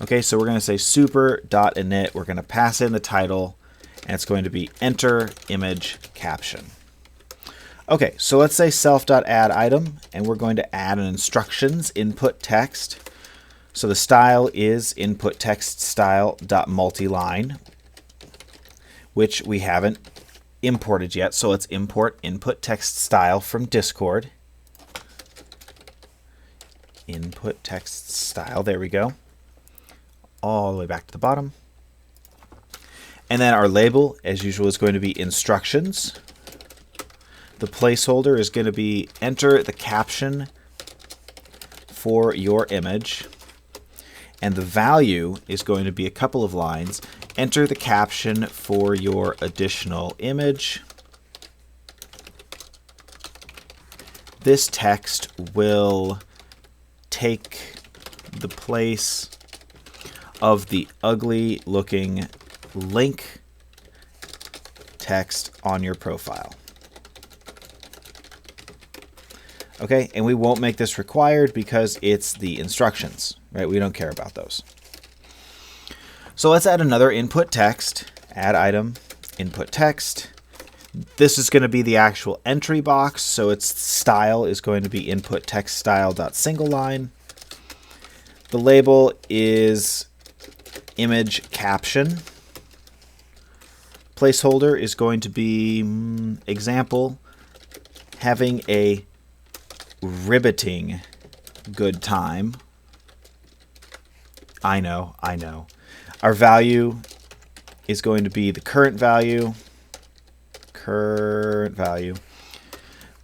Speaker 1: Okay, so we're going to say super.init, we're going to pass in the title, and it's going to be enter image caption. Okay, so let's say self.addItem, and we're going to add an instructions input text. So the style is input text style.multiline, which we haven't imported yet. So let's import input text style from Discord. Input text style, there we go. All the way back to the bottom. And then our label, as usual, is going to be instructions. The placeholder is going to be enter the caption for your image. And the value is going to be a couple of lines. Enter the caption for your additional image. This text will take the place of the ugly looking link text on your profile. Okay, and we won't make this required because it's the instructions, right? We don't care about those. So let's add another input text, add item, input text. This is going to be the actual entry box, so its style is going to be input text style.singleline. The label is image caption. Placeholder is going to be example, having a riveting good time. I know. Our value is going to be the current value.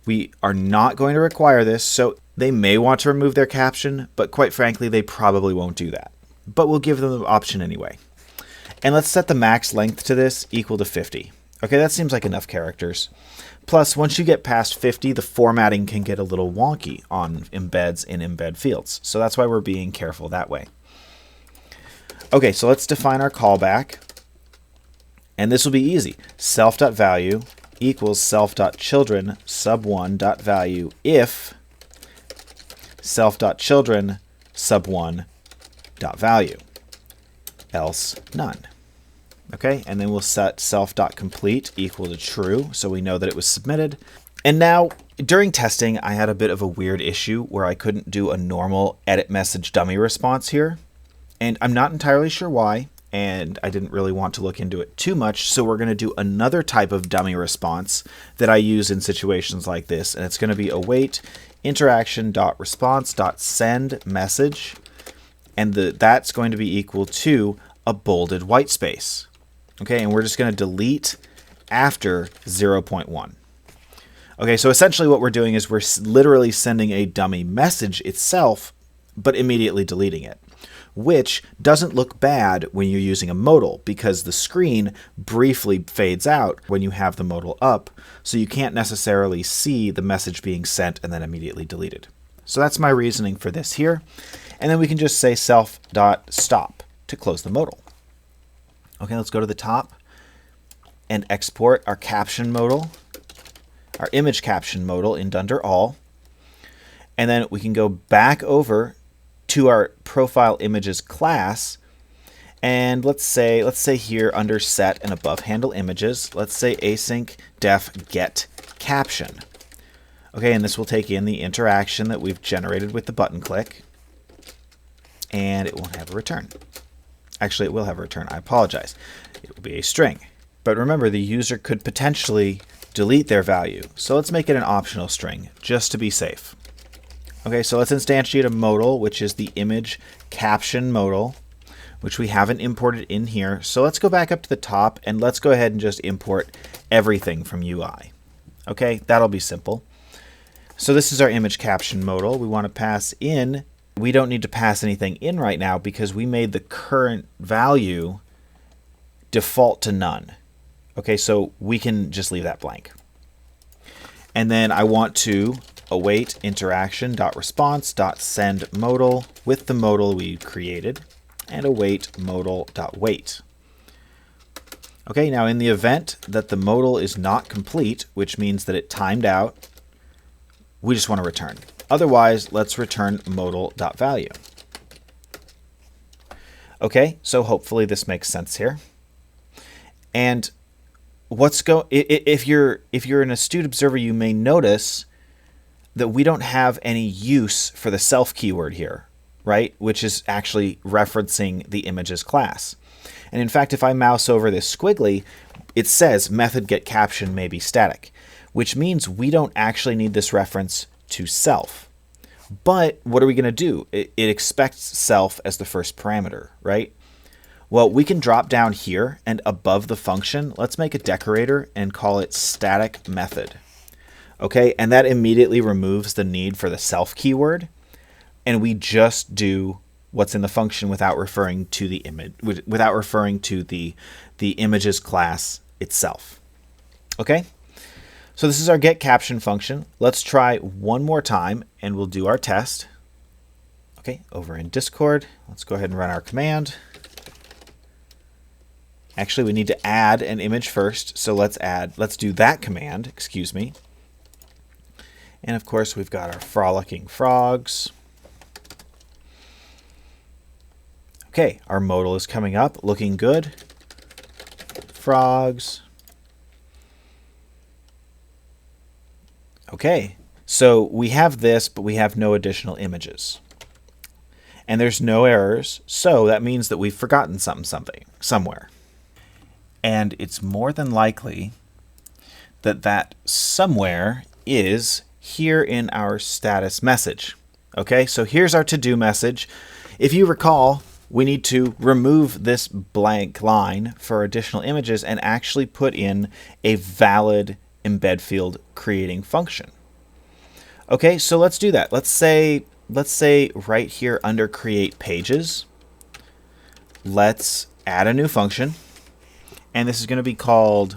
Speaker 1: We are not going to require this, so they may want to remove their caption, but quite frankly, they probably won't do that. But we'll give them the option anyway. And let's set the max length to this equal to 50. Okay, that seems like enough characters. Plus, once you get past 50, the formatting can get a little wonky on embeds in embed fields. So that's why we're being careful that way. Okay, so let's define our callback. And this will be easy. Self.value equals self.children sub1.value if self.children sub1.value. Else none. Okay, and then we'll set self.complete equal to true, so we know that it was submitted. And now, during testing, I had a bit of a weird issue where I couldn't do a normal edit message dummy response here. And I'm not entirely sure why, and I didn't really want to look into it too much, so we're going to do another type of dummy response that I use in situations like this, and it's going to be await interaction.response.send message, and that's going to be equal to a bolded white space. Okay, and we're just going to delete after 0.1. Okay, so essentially what we're doing is we're literally sending a dummy message itself, but immediately deleting it, which doesn't look bad when you're using a modal because the screen briefly fades out when you have the modal up, so you can't necessarily see the message being sent and then immediately deleted. So that's my reasoning for this here. And then we can just say self.stop to close the modal. Okay, let's go to the top and export our caption modal, our image caption modal in Dunder All. And then we can go back over to our profile images class. And let's say here under set and above handle images, let's say async def get caption. Okay, and this will take in the interaction that we've generated with the button click. And it won't have a return. Actually, it will have a return. I apologize. It will be a string. But remember, the user could potentially delete their value. So let's make it an optional string, just to be safe. Okay, so let's instantiate a modal, which is the image caption modal, which we haven't imported in here. So let's go back up to the top, and let's go ahead and just import everything from UI. Okay, that'll be simple. So this is our image caption modal. We want to pass in. We don't need to pass anything in right now because we made the current value default to none. Okay, so we can just leave that blank. And then I want to await interaction.response.send modal with the modal we created and await modal.wait. Okay, now in the event that the modal is not complete, which means that it timed out, we just want to return. Otherwise, let's return modal.value. Okay, so hopefully this makes sense here. And if you're an astute observer, you may notice that we don't have any use for the self keyword here, right? Which is actually referencing the images class. And in fact, if I mouse over this squiggly, it says method get caption may be static, which means we don't actually need this reference to self. But what are we going to do? It expects self as the first parameter, right? Well, we can drop down here and above the function, let's make a decorator and call it static method. Okay, and that immediately removes the need for the self keyword, and we just do what's in the function without referring to the image, without referring to the images class itself. Okay, so this is our get caption function. Let's try one more time and we'll do our test. Okay, over in Discord, let's go ahead and run our command. Actually, we need to add an image first, so let's do that command, excuse me. And of course, we've got our frolicking frogs. Okay, our modal is coming up, looking good. Frogs. Okay, so we have this, but we have no additional images. And there's no errors, so that means that we've forgotten something somewhere. And it's more than likely that that somewhere is here in our status message. Okay, so here's our to-do message. If you recall, we need to remove this blank line for additional images and actually put in a valid embed field creating function. Okay, so let's do that. Let's say right here under create pages, let's add a new function. And this is going to be called,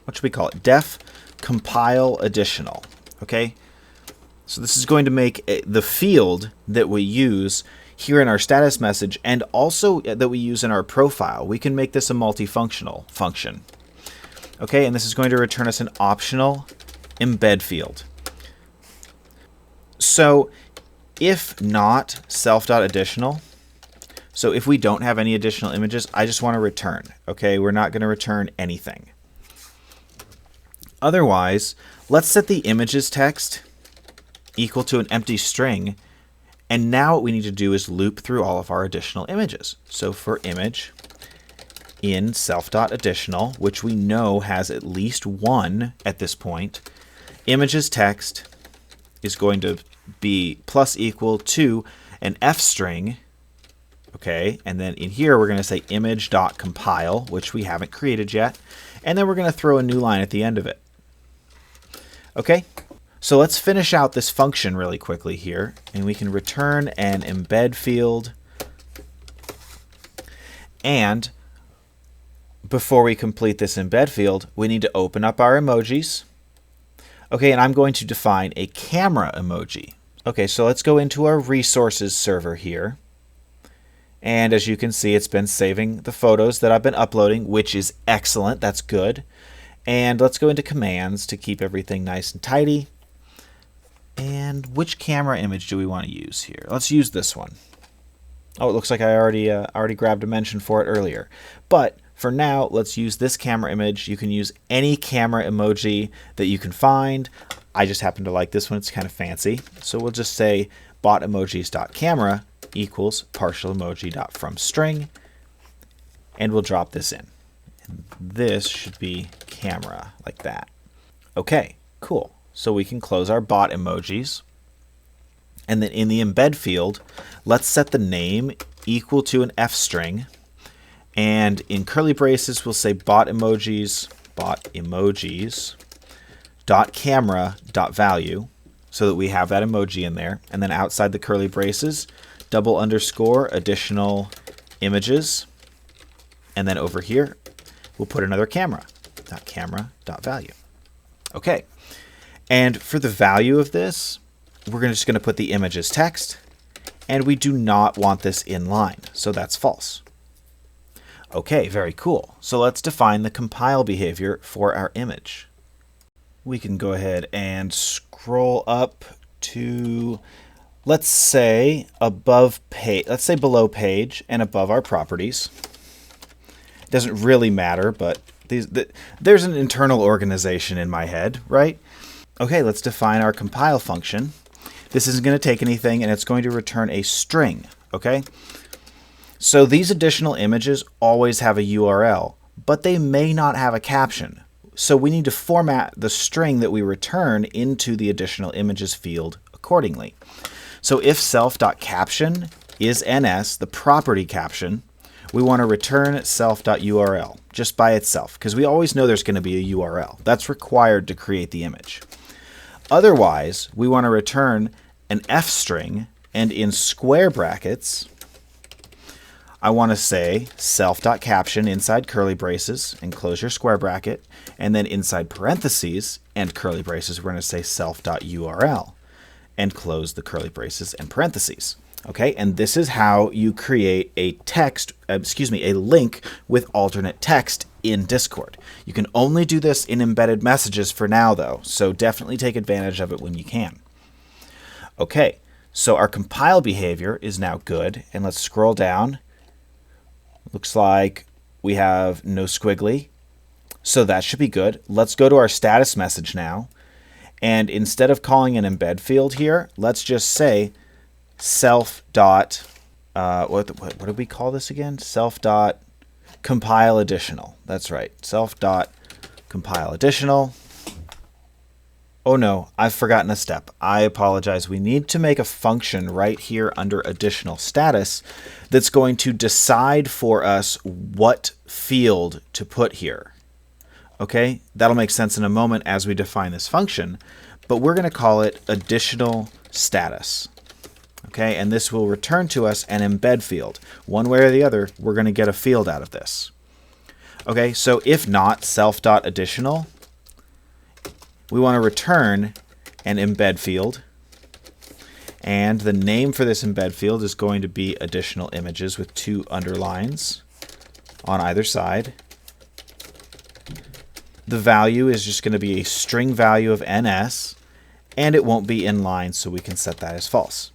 Speaker 1: what should we call it? Def compile additional. Okay, so this is going to make the field that we use here in our status message and also that we use in our profile. We can make this a multifunctional function. Okay, and this is going to return us an optional embed field. So if not self.additional, so if we don't have any additional images, I just want to return. Okay, we're not going to return anything. Otherwise, let's set the images text equal to an empty string. And now what we need to do is loop through all of our additional images. So for image in self.additional, which we know has at least one at this point, images text is going to be plus equal to an f string. Okay, and then in here we're going to say image.compile, which we haven't created yet. And then we're going to throw a new line at the end of it. Okay, so let's finish out this function really quickly here, and we can return an embed field. And before we complete this embed field, we need to open up our emojis. Okay, and I'm going to define a camera emoji. Okay, so let's go into our resources server here. And as you can see, it's been saving the photos that I've been uploading, which is excellent. That's good. And let's go into commands to keep everything nice and tidy. And which camera image do we want to use here? Let's use this one. Oh, it looks like I already grabbed a mention for it earlier. But for now, let's use this camera image. You can use any camera emoji that you can find. I just happen to like this one. It's kind of fancy. So we'll just say botemojis.camera equals partial emoji.fromString, and we'll drop this in. And this should be camera, like that. Okay, cool. So we can close our bot emojis. And then in the embed field, let's set the name equal to an f string. And in curly braces, we'll say bot emojis dot camera dot value, so that we have that emoji in there. And then outside the curly braces, double underscore additional images. And then over here, we'll put another camera dot value. Okay. And for the value of this, we're just going to put the images text, and we do not want this in line, so that's false. Okay, very cool. So let's define the compile behavior for our image. We can go ahead and scroll up to, let's say above page, below page and above our properties. It doesn't really matter, but There's an internal organization in my head, right? Okay, let's define our compile function. This isn't going to take anything, and it's going to return a string, okay? So these additional images always have a URL, but they may not have a caption. So we need to format the string that we return into the additional images field accordingly. So if self.caption is NS, the property caption, we want to return self.url just by itself, because we always know there's going to be a URL. That's required to create the image. Otherwise, we want to return an F string, and in square brackets, I want to say self.caption inside curly braces and close your square bracket, and then inside parentheses and curly braces, we're going to say self.url and close the curly braces and parentheses. Okay, and this is how you create a a link with alternate text in Discord. You can only do this in embedded messages for now, though, so definitely take advantage of it when you can. Okay, so our compile behavior is now good, and let's scroll down. Looks like we have no squiggly, so that should be good. Let's go to our status message now, and instead of calling an embed field here, let's just say self dot, what did we call this again? Self dot compile additional. That's right, self dot compile additional. Oh no, I've forgotten a step. I apologize. We need to make a function right here under additional status that's going to decide for us what field to put here. Okay, that'll make sense in a moment as we define this function, but we're going to call it additional status. Okay, and this will return to us an embed field. One way or the other, we're going to get a field out of this. Okay, so if not self.additional, we want to return an embed field, and the name for this embed field is going to be additional images with 2 underlines on either side. The value is just going to be a string value of NS, and it won't be inline, so we can set that as false.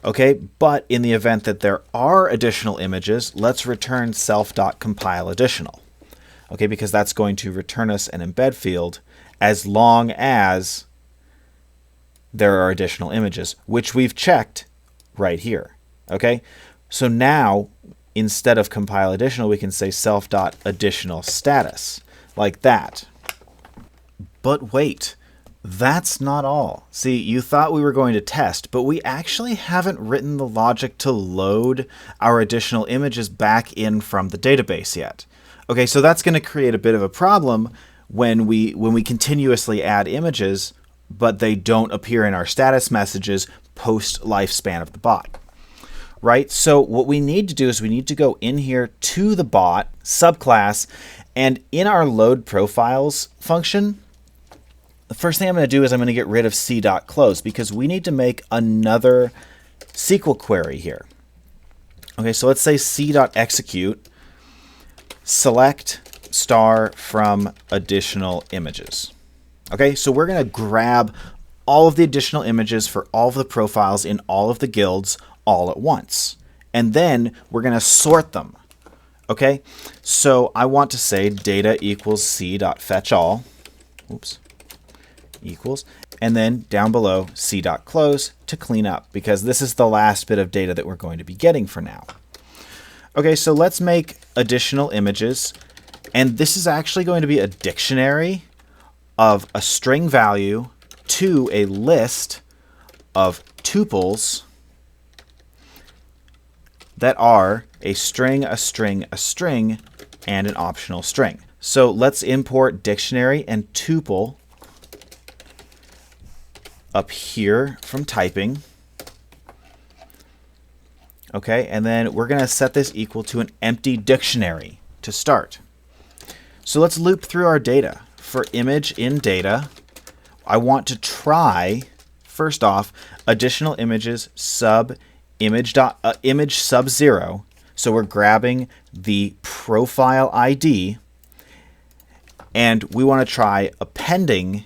Speaker 1: Okay, but in the event that there are additional images, let's return self.compileAdditional. Okay, because that's going to return us an embed field as long as there are additional images, which we've checked right here. Okay, so now instead of compile additional, we can say self.additional status, like that. But wait, that's not all. See, you thought we were going to test, but we actually haven't written the logic to load our additional images back in from the database yet. Okay, so that's going to create a bit of a problem when we continuously add images, but they don't appear in our status messages post lifespan of the bot. Right? So what we need to do is we need to go in here to the bot subclass, and in our load profiles function, the first thing I'm going to do is I'm going to get rid of c.close because we need to make another SQL query here. Okay, so let's say c.execute select star from additional images. Okay, so we're going to grab all of the additional images for all of the profiles in all of the guilds all at once. And then we're going to sort them. Okay, so I want to say data equals c.fetchAll. Oops. Equals. And then down below c.close to clean up, because this is the last bit of data that we're going to be getting for now. Okay, so let's make additional images. And this is actually going to be a dictionary of a string value to a list of tuples that are a string, a string, a string, and an optional string. So let's import dictionary and tuple up here from typing. Okay, and then we're going to set this equal to an empty dictionary to start. So let's loop through our data. For image in data, I want to try, first off, additional images sub image sub 0. So we're grabbing the profile ID, and we want to try appending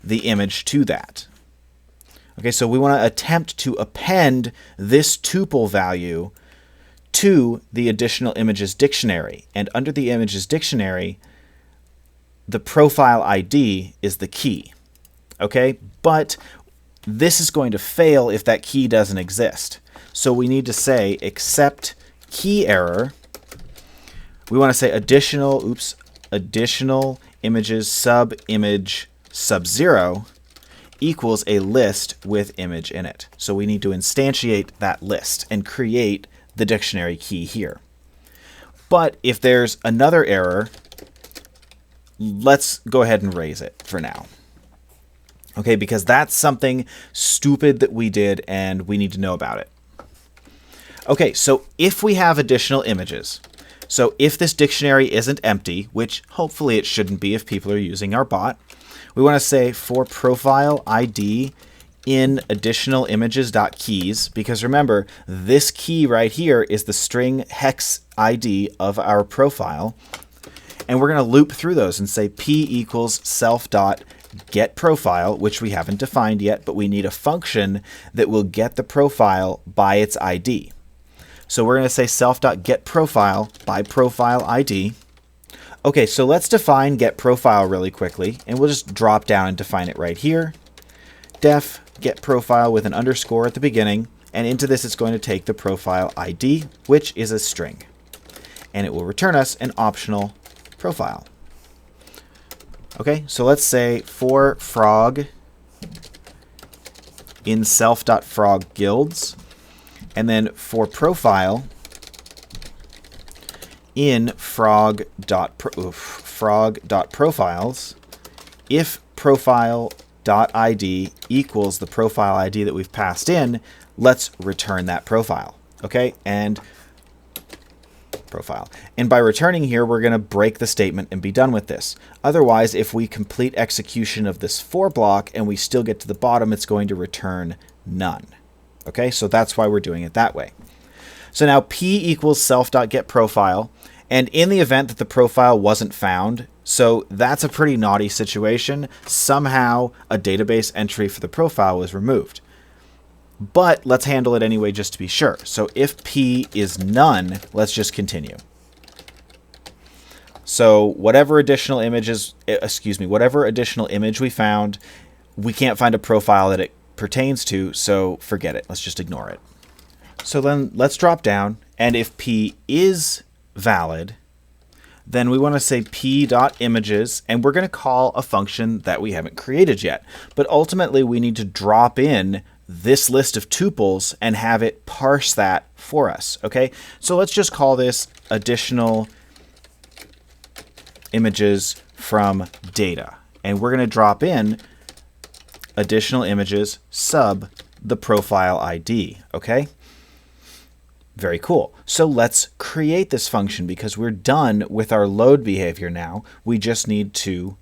Speaker 1: the image to that. Okay, so we want to attempt to append this tuple value to the additional images dictionary. And under the images dictionary, the profile ID is the key. Okay, but this is going to fail if that key doesn't exist. So we need to say except key error. We want to say additional images sub image sub 0 equals a list with image in it. So we need to instantiate that list and create the dictionary key here. But if there's another error, let's go ahead and raise it for now. Okay, because that's something stupid that we did and we need to know about it. Okay, so if we have additional images, so if this dictionary isn't empty, which hopefully it shouldn't be if people are using our bot, we want to say for profile ID in additional images.keys, because remember, this key right here is the string hex ID of our profile. And we're going to loop through those and say p equals self.getProfile, which we haven't defined yet, but we need a function that will get the profile by its ID. So we're going to say self.getProfile by profile ID. Okay, so let's define getProfile really quickly, and we'll just drop down and define it right here. Def getProfile with an underscore at the beginning, and into this it's going to take the profile ID, which is a string. And it will return us an optional profile. Okay, so let's say for frog in self.frogguilds, and then for profile in frog.profiles, if profile.id equals the profile ID that we've passed in, let's return that profile. Okay, and profile. And by returning here, we're going to break the statement and be done with this. Otherwise, if we complete execution of this for block and we still get to the bottom, it's going to return none. Okay, so that's why we're doing it that way. So now p equals self.getProfile, and in the event that the profile wasn't found, so that's a pretty naughty situation. Somehow a database entry for the profile was removed. But let's handle it anyway just to be sure. So if p is none, let's just continue. So whatever additional image we found, we can't find a profile that it pertains to, so forget it. Let's just ignore it. So then let's drop down, and if p is valid, then we want to say p.images, and we're going to call a function that we haven't created yet. But ultimately, we need to drop in this list of tuples and have it parse that for us. Okay, so let's just call this additional images from data, and we're going to drop in additional images sub the profile ID. Okay, very cool. So let's create this function because we're done with our load behavior now. We just need to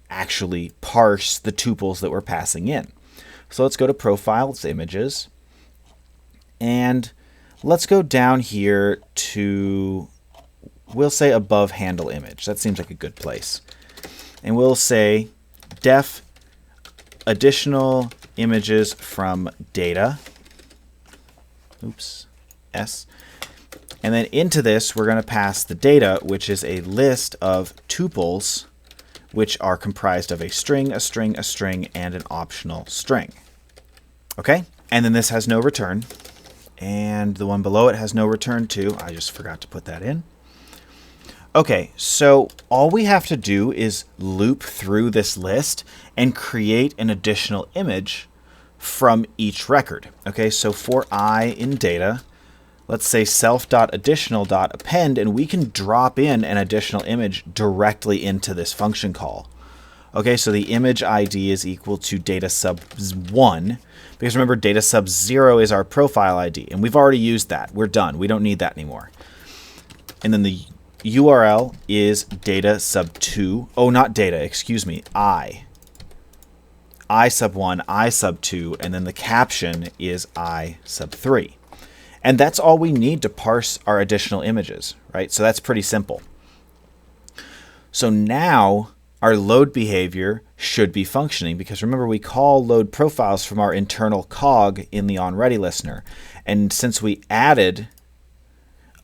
Speaker 1: actually parse the tuples that we're passing in. So let's go to profiles images, and let's go down here to, we'll say above handle image. That seems like a good place. And we'll say def additional images from data. Oops, S. And then into this, we're going to pass the data, which is a list of tuples, which are comprised of a string, a string, a string, and an optional string. Okay, and then this has no return, and the one below it has no return too. I just forgot to put that in. Okay, so all we have to do is loop through this list and create an additional image from each record. Okay, so for I in data, let's say self.additional.append, and we can drop in an additional image directly into this function call. Okay, so the image ID is equal to data sub 1, because remember data sub 0 is our profile ID, and we've already used that. We're done. We don't need that anymore. And then the URL is data sub 2. Oh, not data, excuse me, I sub 1, I sub 2, and then the caption is I sub 3. And that's all we need to parse our additional images, right? So that's pretty simple. So now our load behavior should be functioning, because remember we call load profiles from our internal cog in the onReady listener. And since we added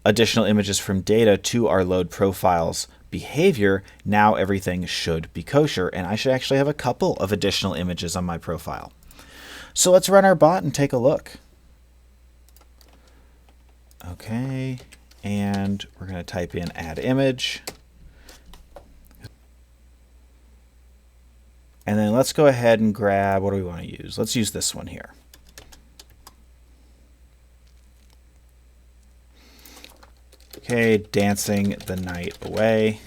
Speaker 1: additional images from data to our load profiles behavior, now everything should be kosher, and I should actually have a couple of additional images on my profile. So let's run our bot and take a look. Okay, and we're going to type in add image. And then let's go ahead and grab, what do we want to use? Let's use this one here. Okay, dancing the night away.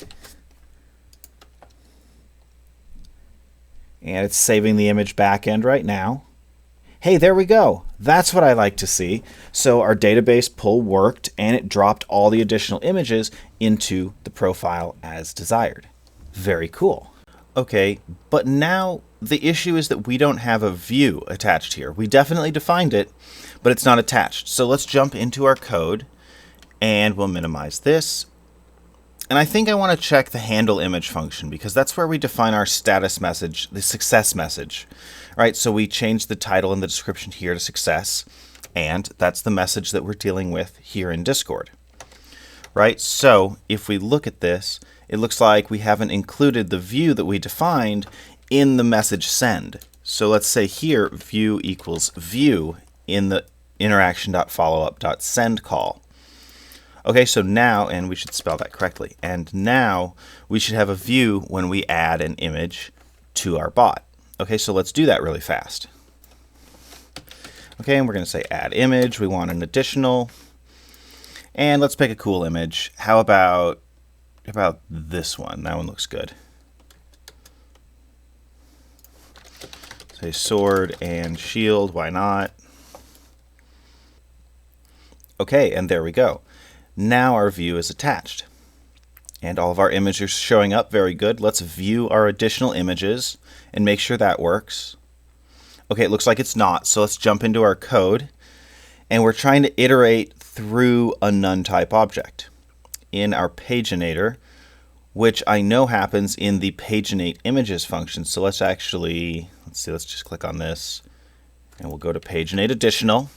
Speaker 1: And it's saving the image backend right now. Hey, there we go. That's what I like to see. So our database pull worked, and it dropped all the additional images into the profile as desired. Very cool. Okay, but now the issue is that we don't have a view attached here. We definitely defined it, but it's not attached. So let's jump into our code, and we'll minimize this. And I think I want to check the handle image function, because that's where we define our status message, the success message, right? So we change the title and the description here to success, and that's the message that we're dealing with here in Discord, right? So if we look at this, it looks like we haven't included the view that we defined in the message send. So let's say here view equals view in the interaction.followup.send call. Okay, so now, and we should spell that correctly, and now we should have a view when we add an image to our bot. Okay, so let's do that really fast. Okay, and we're going to say add image. We want an additional, and let's pick a cool image. How about this one? That one looks good. Say sword and shield, why not? Okay, and there we go. Now our view is attached, and all of our images are showing up. Very good. Let's view our additional images and make sure that works. Okay, it looks like it's not, so let's jump into our code, and we're trying to iterate through a none type object in our paginator, which I know happens in the paginate images function. So let's just click on this, and we'll go to paginate additional,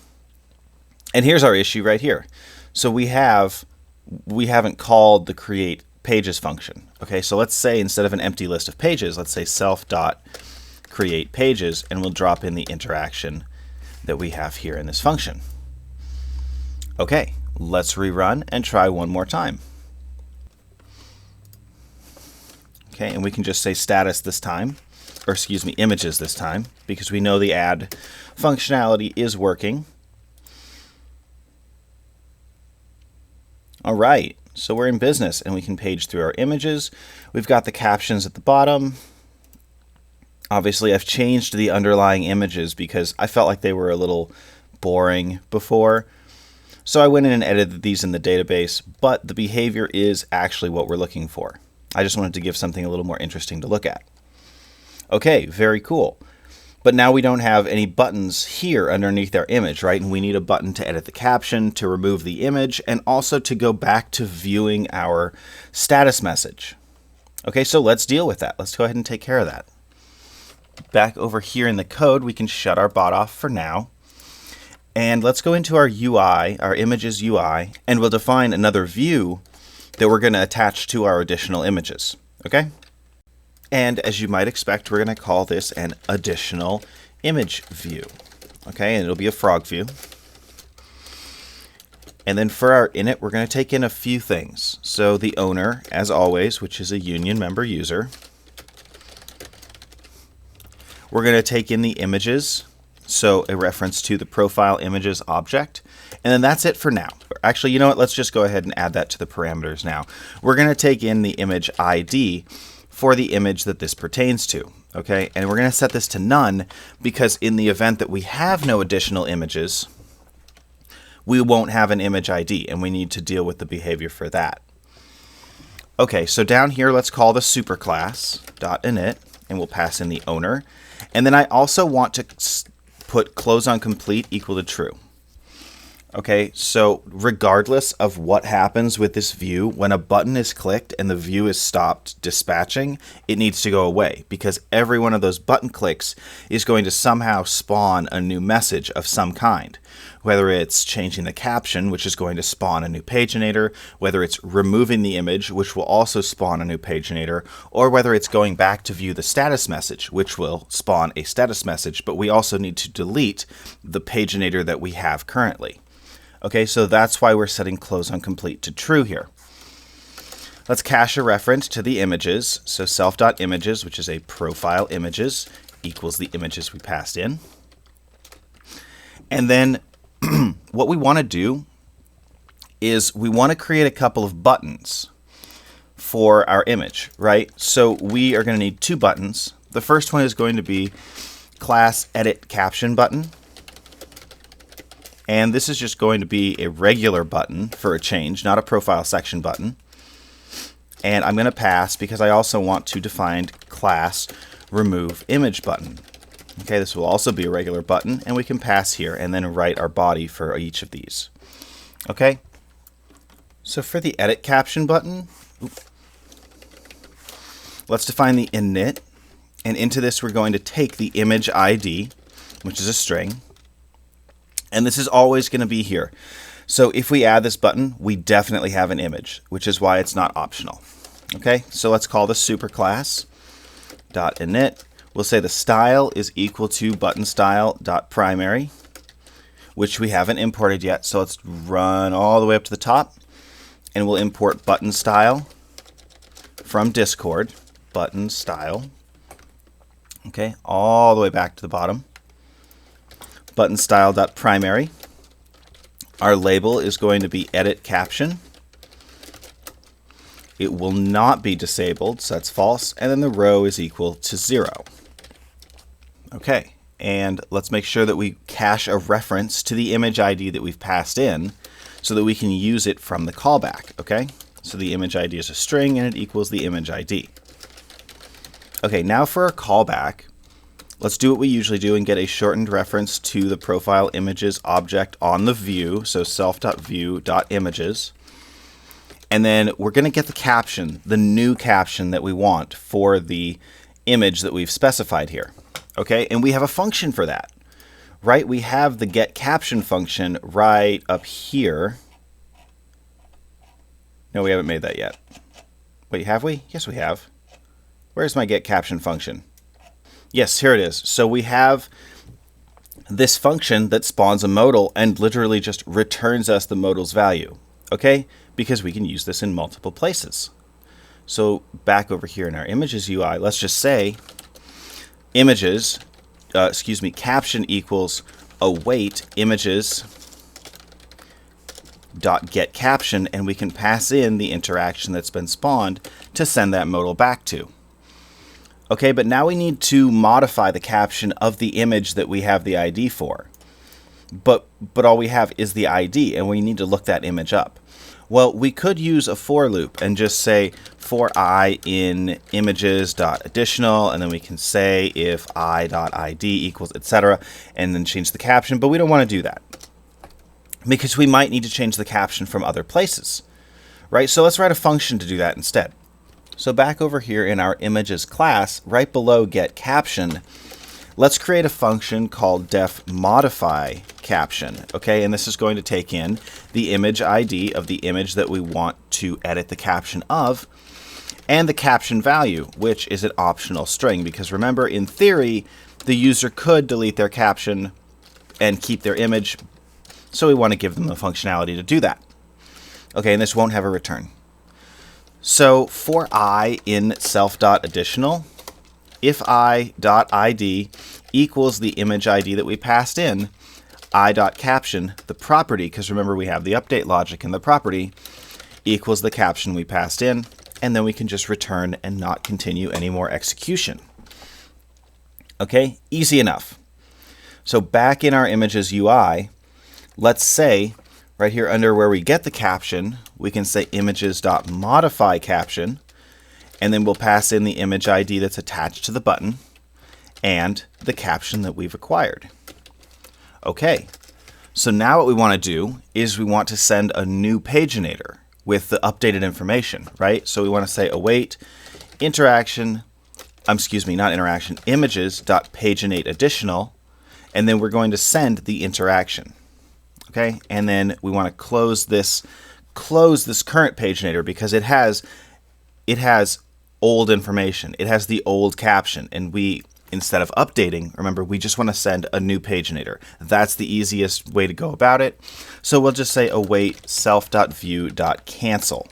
Speaker 1: and here's our issue right here. So we haven't called the create pages function. Okay, so let's say instead of an empty list of pages, let's say self.create pages, and we'll drop in the interaction that we have here in this function. Okay, let's rerun and try one more time. Okay, and we can just say status this time, or excuse me, images this time, because we know the add functionality is working. All right, so we're in business, and we can page through our images. We've got the captions at the bottom. Obviously, I've changed the underlying images because I felt like they were a little boring before. So I went in and edited these in the database, but the behavior is actually what we're looking for. I just wanted to give something a little more interesting to look at. Okay, very cool. But now we don't have any buttons here underneath our image, right? And we need a button to edit the caption, to remove the image, and also to go back to viewing our status message. Okay, so let's deal with that. Let's go ahead and take care of that. Back over here in the code, we can shut our bot off for now. And let's go into our UI, our images UI, and we'll define another view that we're going to attach to our additional images. Okay? And as you might expect, we're going to call this an additional image view. Okay, and it'll be a frog view. And then for our init, we're going to take in a few things. So the owner, as always, which is a union member user. We're going to take in the images, so a reference to the profile images object. And then that's it for now. Actually, you know what? Let's just go ahead and add that to the parameters now. We're going to take in the image ID for the image that this pertains to, okay? And we're going to set this to none because in the event that we have no additional images, we won't have an image ID, and we need to deal with the behavior for that. Okay, so down here, let's call the superclass.init, and we'll pass in the owner. And then I also want to put close on complete equal to true. Okay, so regardless of what happens with this view, when a button is clicked and the view is stopped dispatching, it needs to go away because every one of those button clicks is going to somehow spawn a new message of some kind. Whether it's changing the caption, which is going to spawn a new paginator, whether it's removing the image, which will also spawn a new paginator, or whether it's going back to view the status message, which will spawn a status message, but we also need to delete the paginator that we have currently. Okay, so that's why we're setting close on complete to true here. Let's cache a reference to the images. So self.images, which is a profile images, equals the images we passed in. And then what we want to do is we want to create a couple of buttons for our image, right? So we are going to need two buttons. The first one is going to be class edit caption button. And this is just going to be a regular button for a change, not a profile section button. And I'm going to pass because I also want to define class remove image button. Okay, this will also be a regular button, and we can pass here and then write our body for each of these. Okay, so for the edit caption button, let's define the init, and into this we're going to take the image ID, which is a string. And this is always going to be here. So if we add this button, we definitely have an image, which is why it's not optional. Okay, so let's call this superclass dot init. We'll say the style is equal to button style dot primary, which we haven't imported yet. So let's run all the way up to the top, and we'll import button style from Discord, button style. Okay, all the way back to the bottom. Button style.primary. Our label is going to be edit caption. It will not be disabled, so that's false. And then the row is equal to 0. Okay, and let's make sure that we cache a reference to the image ID that we've passed in so that we can use it from the callback. Okay, so the image ID is a string and it equals the image ID. Okay, now for our callback, let's do what we usually do and get a shortened reference to the profile images object on the view, so self.view.images. And then we're going to get the caption, the new caption that we want for the image that we've specified here. Okay, and we have a function for that, right? We have the getCaption function right up here. No, we haven't made that yet. Wait, have we? Yes, we have. Where's my getCaption function? Yes, here it is. So we have this function that spawns a modal and literally just returns us the modal's value, okay? Because we can use this in multiple places. So back over here in our images UI, let's just say images, caption equals await images dot get caption, and we can pass in the interaction that's been spawned to send that modal back to. Okay, but now we need to modify the caption of the image that we have the ID for. But all we have is the ID, and we need to look that image up. Well, we could use a for loop and just say for I in images.additional, and then we can say if I.id equals etc., and then change the caption, but we don't want to do that because we might need to change the caption from other places, right? So let's write a function to do that instead. So back over here in our images class, right below getCaption, let's create a function called def modify caption. Okay, and this is going to take in the image ID of the image that we want to edit the caption of, and the caption value, which is an optional string, because remember, in theory, the user could delete their caption and keep their image, so we want to give them the functionality to do that. Okay, and this won't have a return. So for I in self.additional, if I.id equals the image ID that we passed in, I.caption, the property, because remember we have the update logic in the property, equals the caption we passed in, and then we can just return and not continue any more execution. Okay, easy enough. So back in our images UI, let's say right here under where we get the caption, we can say images.modify caption, and then we'll pass in the image ID that's attached to the button and the caption that we've acquired. Okay, So now what we want to do is we want to send a new paginator with the updated information, right? So we want to say await interaction, not interaction, images.paginate additional, and then we're going to send the interaction. Okay, and then we want to close this current paginator because it has old information. It has the old caption, and we, instead of updating, remember, we just want to send a new paginator. That's the easiest way to go about it. So we'll just say await self.view.cancel.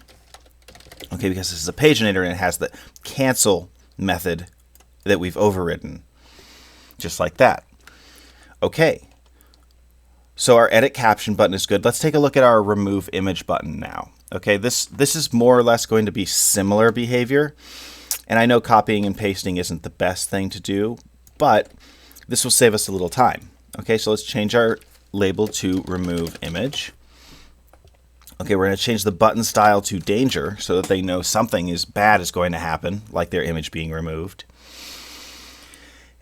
Speaker 1: Okay, because this is a paginator and it has the cancel method that we've overridden, just like that. Okay. So our edit caption button is good. Let's take a look at our remove image button now. Okay, this is more or less going to be similar behavior. And I know copying and pasting isn't the best thing to do, but this will save us a little time. Okay, so let's change our label to remove image. Okay, we're going to change the button style to danger so that they know something is bad is going to happen, like their image being removed.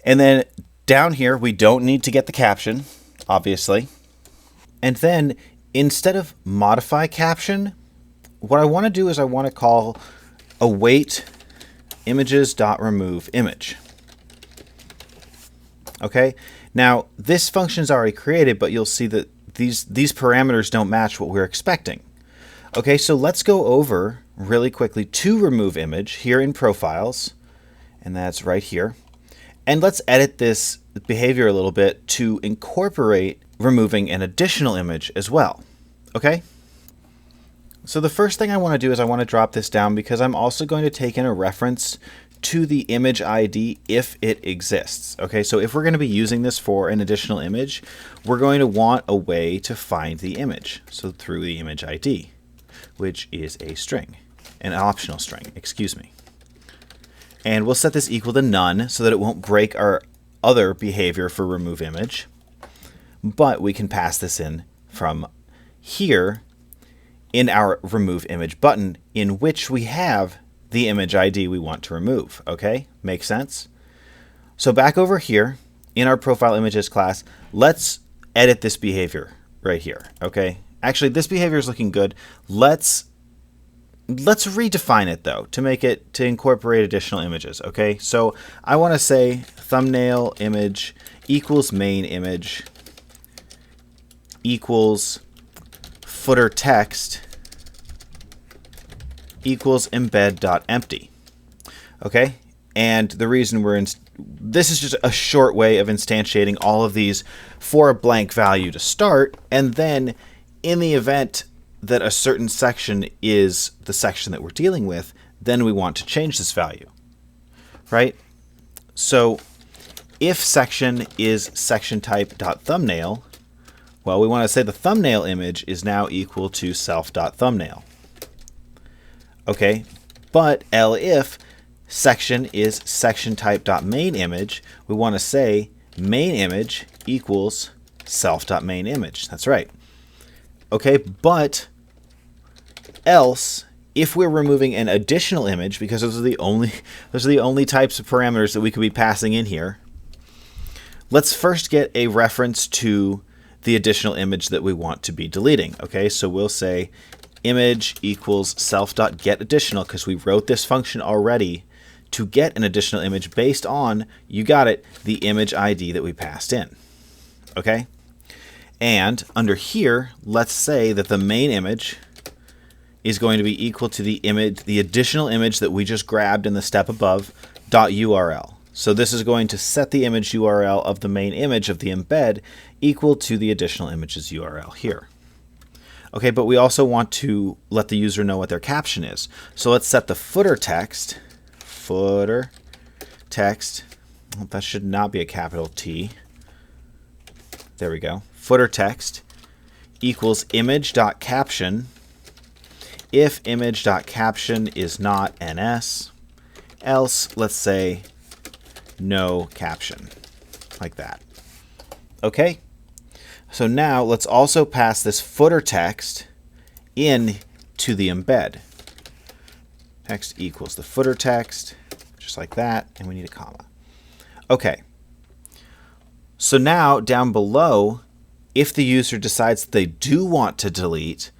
Speaker 1: And then down here, we don't need to get the caption, obviously. And then instead of modify caption, what I want to do is I want to call await images.remove image. Okay, now this function's already created, but you'll see that these parameters don't match what we're expecting. Okay, so let's go over really quickly to remove image here in profiles, and that's right here. And let's edit this behavior a little bit to incorporate removing an additional image as well. Okay? So the first thing I want to do is I want to drop this down because I'm also going to take in a reference to the image ID if it exists. Okay, so if we're going to be using this for an additional image, we're going to want a way to find the image. So through the image ID, which is a string, an optional string, excuse me. And we'll set this equal to none so that it won't break our other behavior for remove image. But we can pass this in from here in our remove image button, in which we have the image ID we want to remove. Okay, makes sense? So back over here in our profile images class, let's edit this behavior right here. Okay, actually this behavior is looking good. Let's redefine it though to make it to incorporate additional images. Okay, so I want to say thumbnail image equals main image equals footer text equals embed.empty. Okay, and the reason this is just a short way of instantiating all of these for a blank value to start, and then in the event that a certain section is the section that we're dealing with, then we want to change this value, right? So if section is section type.thumbnail, well, we want to say the thumbnail image is now equal to self.thumbnail. Okay, but if section is section type.main image, we want to say main image equals self.main image. That's right. Okay, but else, if we're removing an additional image, because those are the only types of parameters that we could be passing in here, let's first get a reference to the additional image that we want to be deleting. Okay, so we'll say image equals self.getAdditional because we wrote this function already to get an additional image based on, you got it, the image ID that we passed in. Okay, and under here, let's say that the main image is going to be equal to the additional image that we just grabbed in the step above, .url. So this is going to set the image URL of the main image of the embed equal to the additional image's URL here. Okay, but we also want to let the user know what their caption is. So let's set the footer text, well, that should not be a capital T. There we go. Footer text equals image.caption if image.caption is not NS, else let's say no caption, like that. Okay, so now let's also pass this footer text in to the embed. Text equals the footer text, just like that, and we need a comma. Okay, so now down below if the user decides they do want to delete,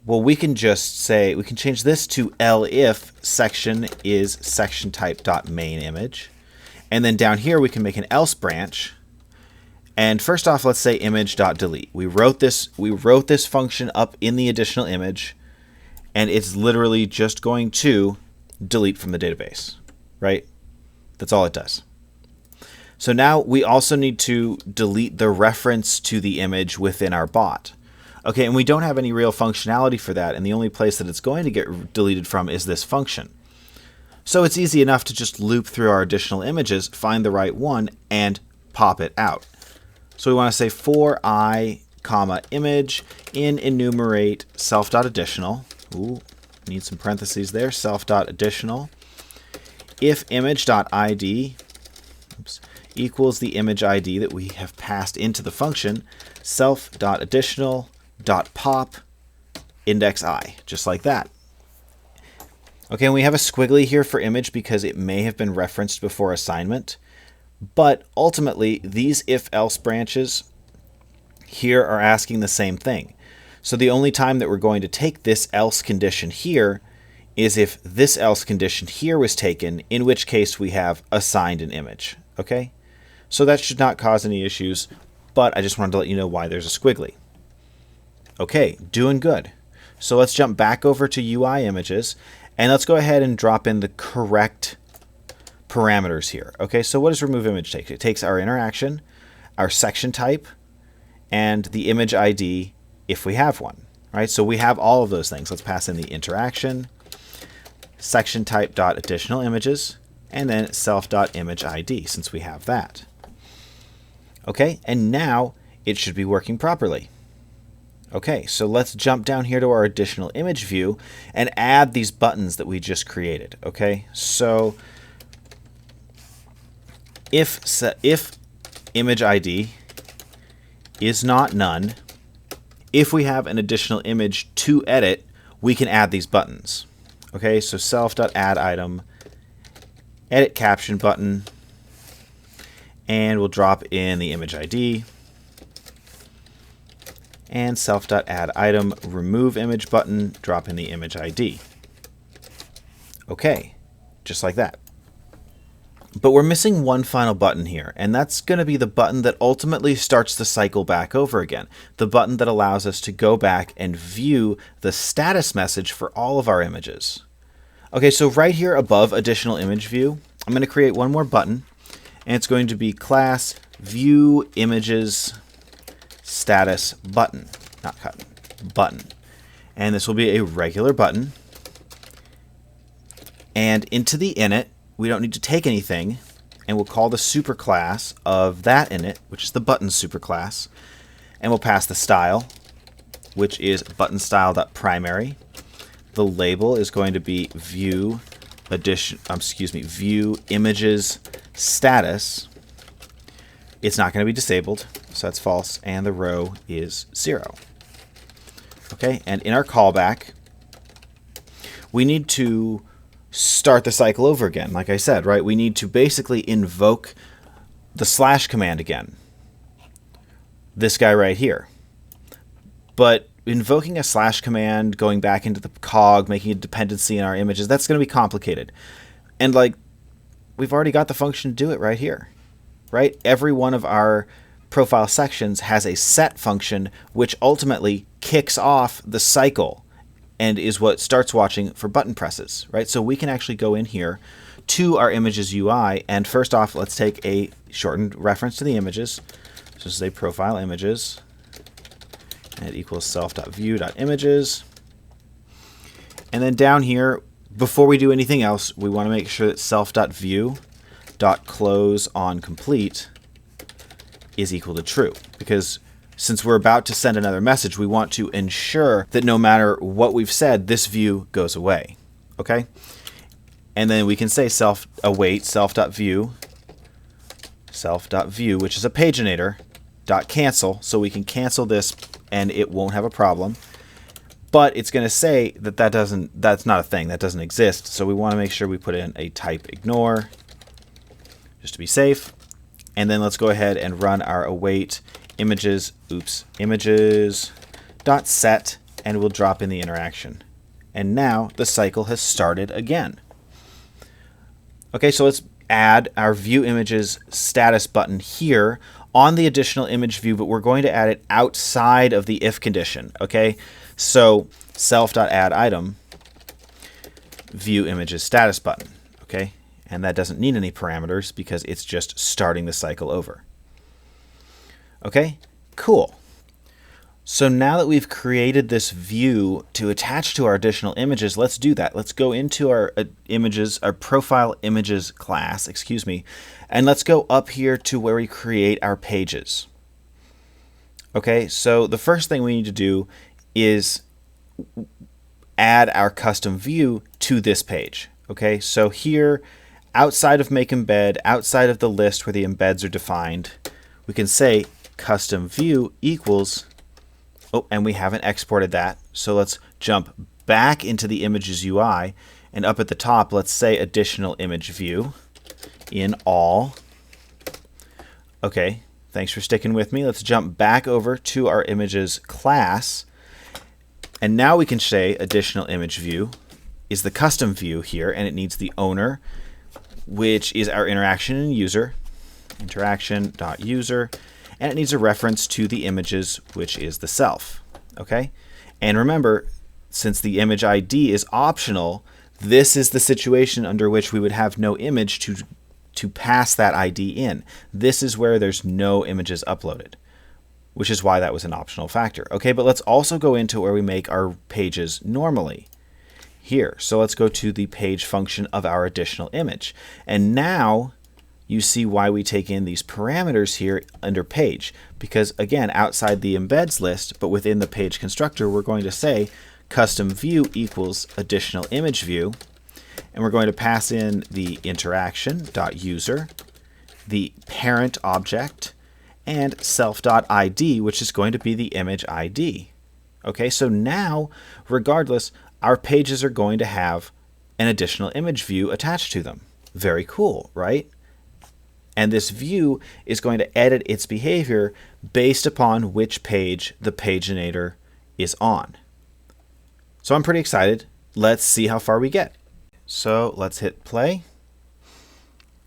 Speaker 1: well, we can just say, we can change this to elif section is section type.main image. And then down here, we can make an else branch. And first off, let's say image.delete. We wrote this function up in the additional image, and it's literally just going to delete from the database, right? That's all it does. So now we also need to delete the reference to the image within our bot. Okay, and we don't have any real functionality for that, and the only place that it's going to get deleted from is this function. So it's easy enough to just loop through our additional images, find the right one, and pop it out. So we want to say for I, comma, image in enumerate self.additional. Ooh, need some parentheses there. Self.additional. If image.id equals the image ID that we have passed into the function, self.additional.pop index I, just like that. Okay, and we have a squiggly here for image because it may have been referenced before assignment. But ultimately, these if-else branches here are asking the same thing. So the only time that we're going to take this else condition here is if this else condition here was taken, in which case we have assigned an image. Okay? So that should not cause any issues, but I just wanted to let you know why there's a squiggly. Okay, doing good. So let's jump back over to UI images, and let's go ahead and drop in the correct parameters here. Okay, so what does remove image take? It takes our interaction, our section type, and the image ID if we have one, right? So we have all of those things. Let's pass in the interaction, section type dot additional images, and then self dot image ID since we have that. Okay, and now it should be working properly. Okay, so let's jump down here to our additional image view and add these buttons that we just created. Okay, so if image ID is not none, if we have an additional image to edit, we can add these buttons. Okay, so self.addItem, edit caption button, and we'll drop in the image ID, and self.addItem, remove image button, drop in the image ID. Okay, just like that. But we're missing one final button here, and that's going to be the button that ultimately starts the cycle back over again. The button that allows us to go back and view the status message for all of our images. Okay, so right here above additional image view, I'm going to create one more button, and it's going to be class view images status button, not button. And this will be a regular button. And into the init, we don't need to take anything, and we'll call the superclass of that init, which is the button superclass, and we'll pass the style, which is button style.primary. The label is going to be view images status. It's not going to be disabled, so that's false, and the row is 0. Okay, and in our callback, we need to start the cycle over again. Like I said, right? We need to basically invoke the slash command again. This guy right here. But invoking a slash command, going back into the cog, making a dependency in our images, that's going to be complicated. And like, we've already got the function to do it right here, right? Every one of our profile sections has a set function, which ultimately kicks off the cycle and is what starts watching for button presses, right? So we can actually go in here to our images UI, and first off, let's take a shortened reference to the images. So this is a profile images, and it equals self.view.images. And then down here, before we do anything else, we want to make sure that self.view.close on complete is equal to true, because since we're about to send another message, we want to ensure that no matter what we've said, this view goes away. Okay? And then we can say await self.view, which is a paginator, .cancel, so we can cancel this and it won't have a problem. But it's going to say that that's not a thing, that doesn't exist. So we want to make sure we put in a type ignore just to be safe. And then let's go ahead and run our await images dot set, and we'll drop in the interaction. And now the cycle has started again. Okay, so let's add our view images status button here on the additional image view, but we're going to add it outside of the if condition. Okay, so self.add_item view images status button. Okay, and that doesn't need any parameters because it's just starting the cycle over. Okay, cool. So now that we've created this view to attach to our additional images, let's do that. Let's go into our images, our profile images class, and let's go up here to where we create our pages. Okay, so the first thing we need to do is add our custom view to this page. Okay, so here, outside of make embed, outside of the list where the embeds are defined, we can say custom view equals, oh, and we haven't exported that. So let's jump back into the images UI, and up at the top, let's say additional image view in all. Okay, thanks for sticking with me. Let's jump back over to our images class. And now we can say additional image view is the custom view here, and it needs the owner, which is our interaction and user, interaction.user, and it needs a reference to the images, which is the self. Okay, and remember, since the image ID is optional, this is the situation under which we would have no image to pass that ID in. This is where there's no images uploaded, which is why that was an optional factor. Okay, but let's also go into where we make our pages normally here. So let's go to the page function of our additional image. And now you see why we take in these parameters here under page, because again, outside the embeds list, but within the page constructor, we're going to say custom view equals additional image view, and we're going to pass in the interaction.user, the parent object, and self.id, which is going to be the image ID. Okay, so now, regardless, our pages are going to have an additional image view attached to them. Very cool, right? And this view is going to edit its behavior based upon which page the paginator is on. So I'm pretty excited. Let's see how far we get. So let's hit play,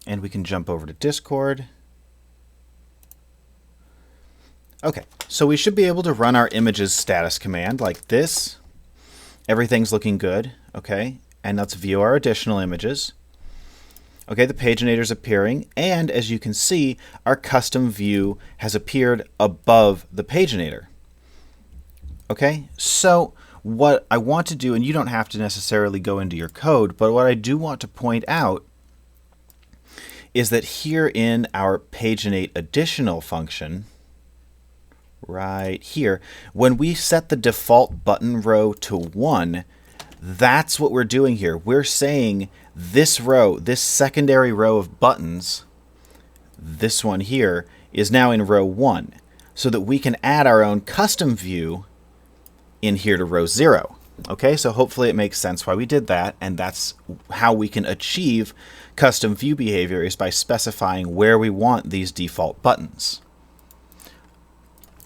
Speaker 1: and we can jump over to Discord. Okay, so we should be able to run our images status command like this. Everything's looking good, okay? And let's view our additional images. Okay, the paginator's appearing, and as you can see, our custom view has appeared above the paginator. Okay, so what I want to do, and you don't have to necessarily go into your code, but what I do want to point out is that here in our paginate additional function, right here, when we set the default button row to 1, that's what we're doing here. We're saying this row, this secondary row of buttons, this one here, is now in row 1, so that we can add our own custom view in here to row 0. Okay, so hopefully it makes sense why we did that, and that's how we can achieve custom view behavior, is by specifying where we want these default buttons.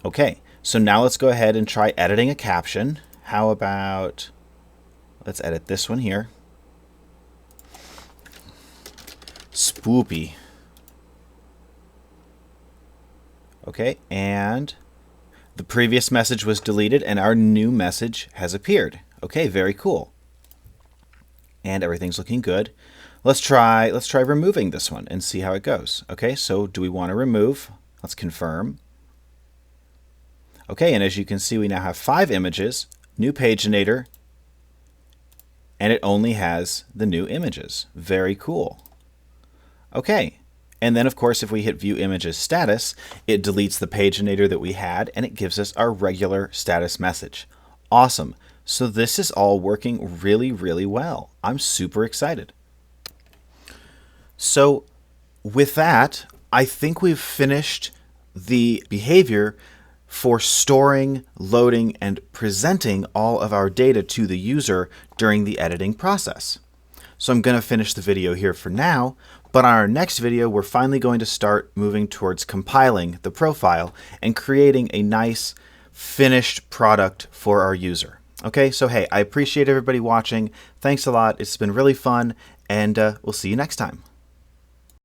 Speaker 1: Okay, so now let's go ahead and try editing a caption. How about, let's edit this one here. Spoopy. Okay, and the previous message was deleted and our new message has appeared. Okay, very cool. And everything's looking good. Let's try removing this one and see how it goes. Okay, so do we want to remove? Let's confirm. Okay, and as you can see, we now have 5 images, new paginator, and it only has the new images. Very cool. Okay, and then of course if we hit view images status, it deletes the paginator that we had and it gives us our regular status message. Awesome. So this is all working really, really well. I'm super excited. So with that, I think we've finished the behavior for storing, loading, and presenting all of our data to the user during the editing process. So I'm going to finish the video here for now, but on our next video, we're finally going to start moving towards compiling the profile and creating a nice finished product for our user. Okay, so hey, I appreciate everybody watching. Thanks a lot. It's been really fun, and we'll see you next time.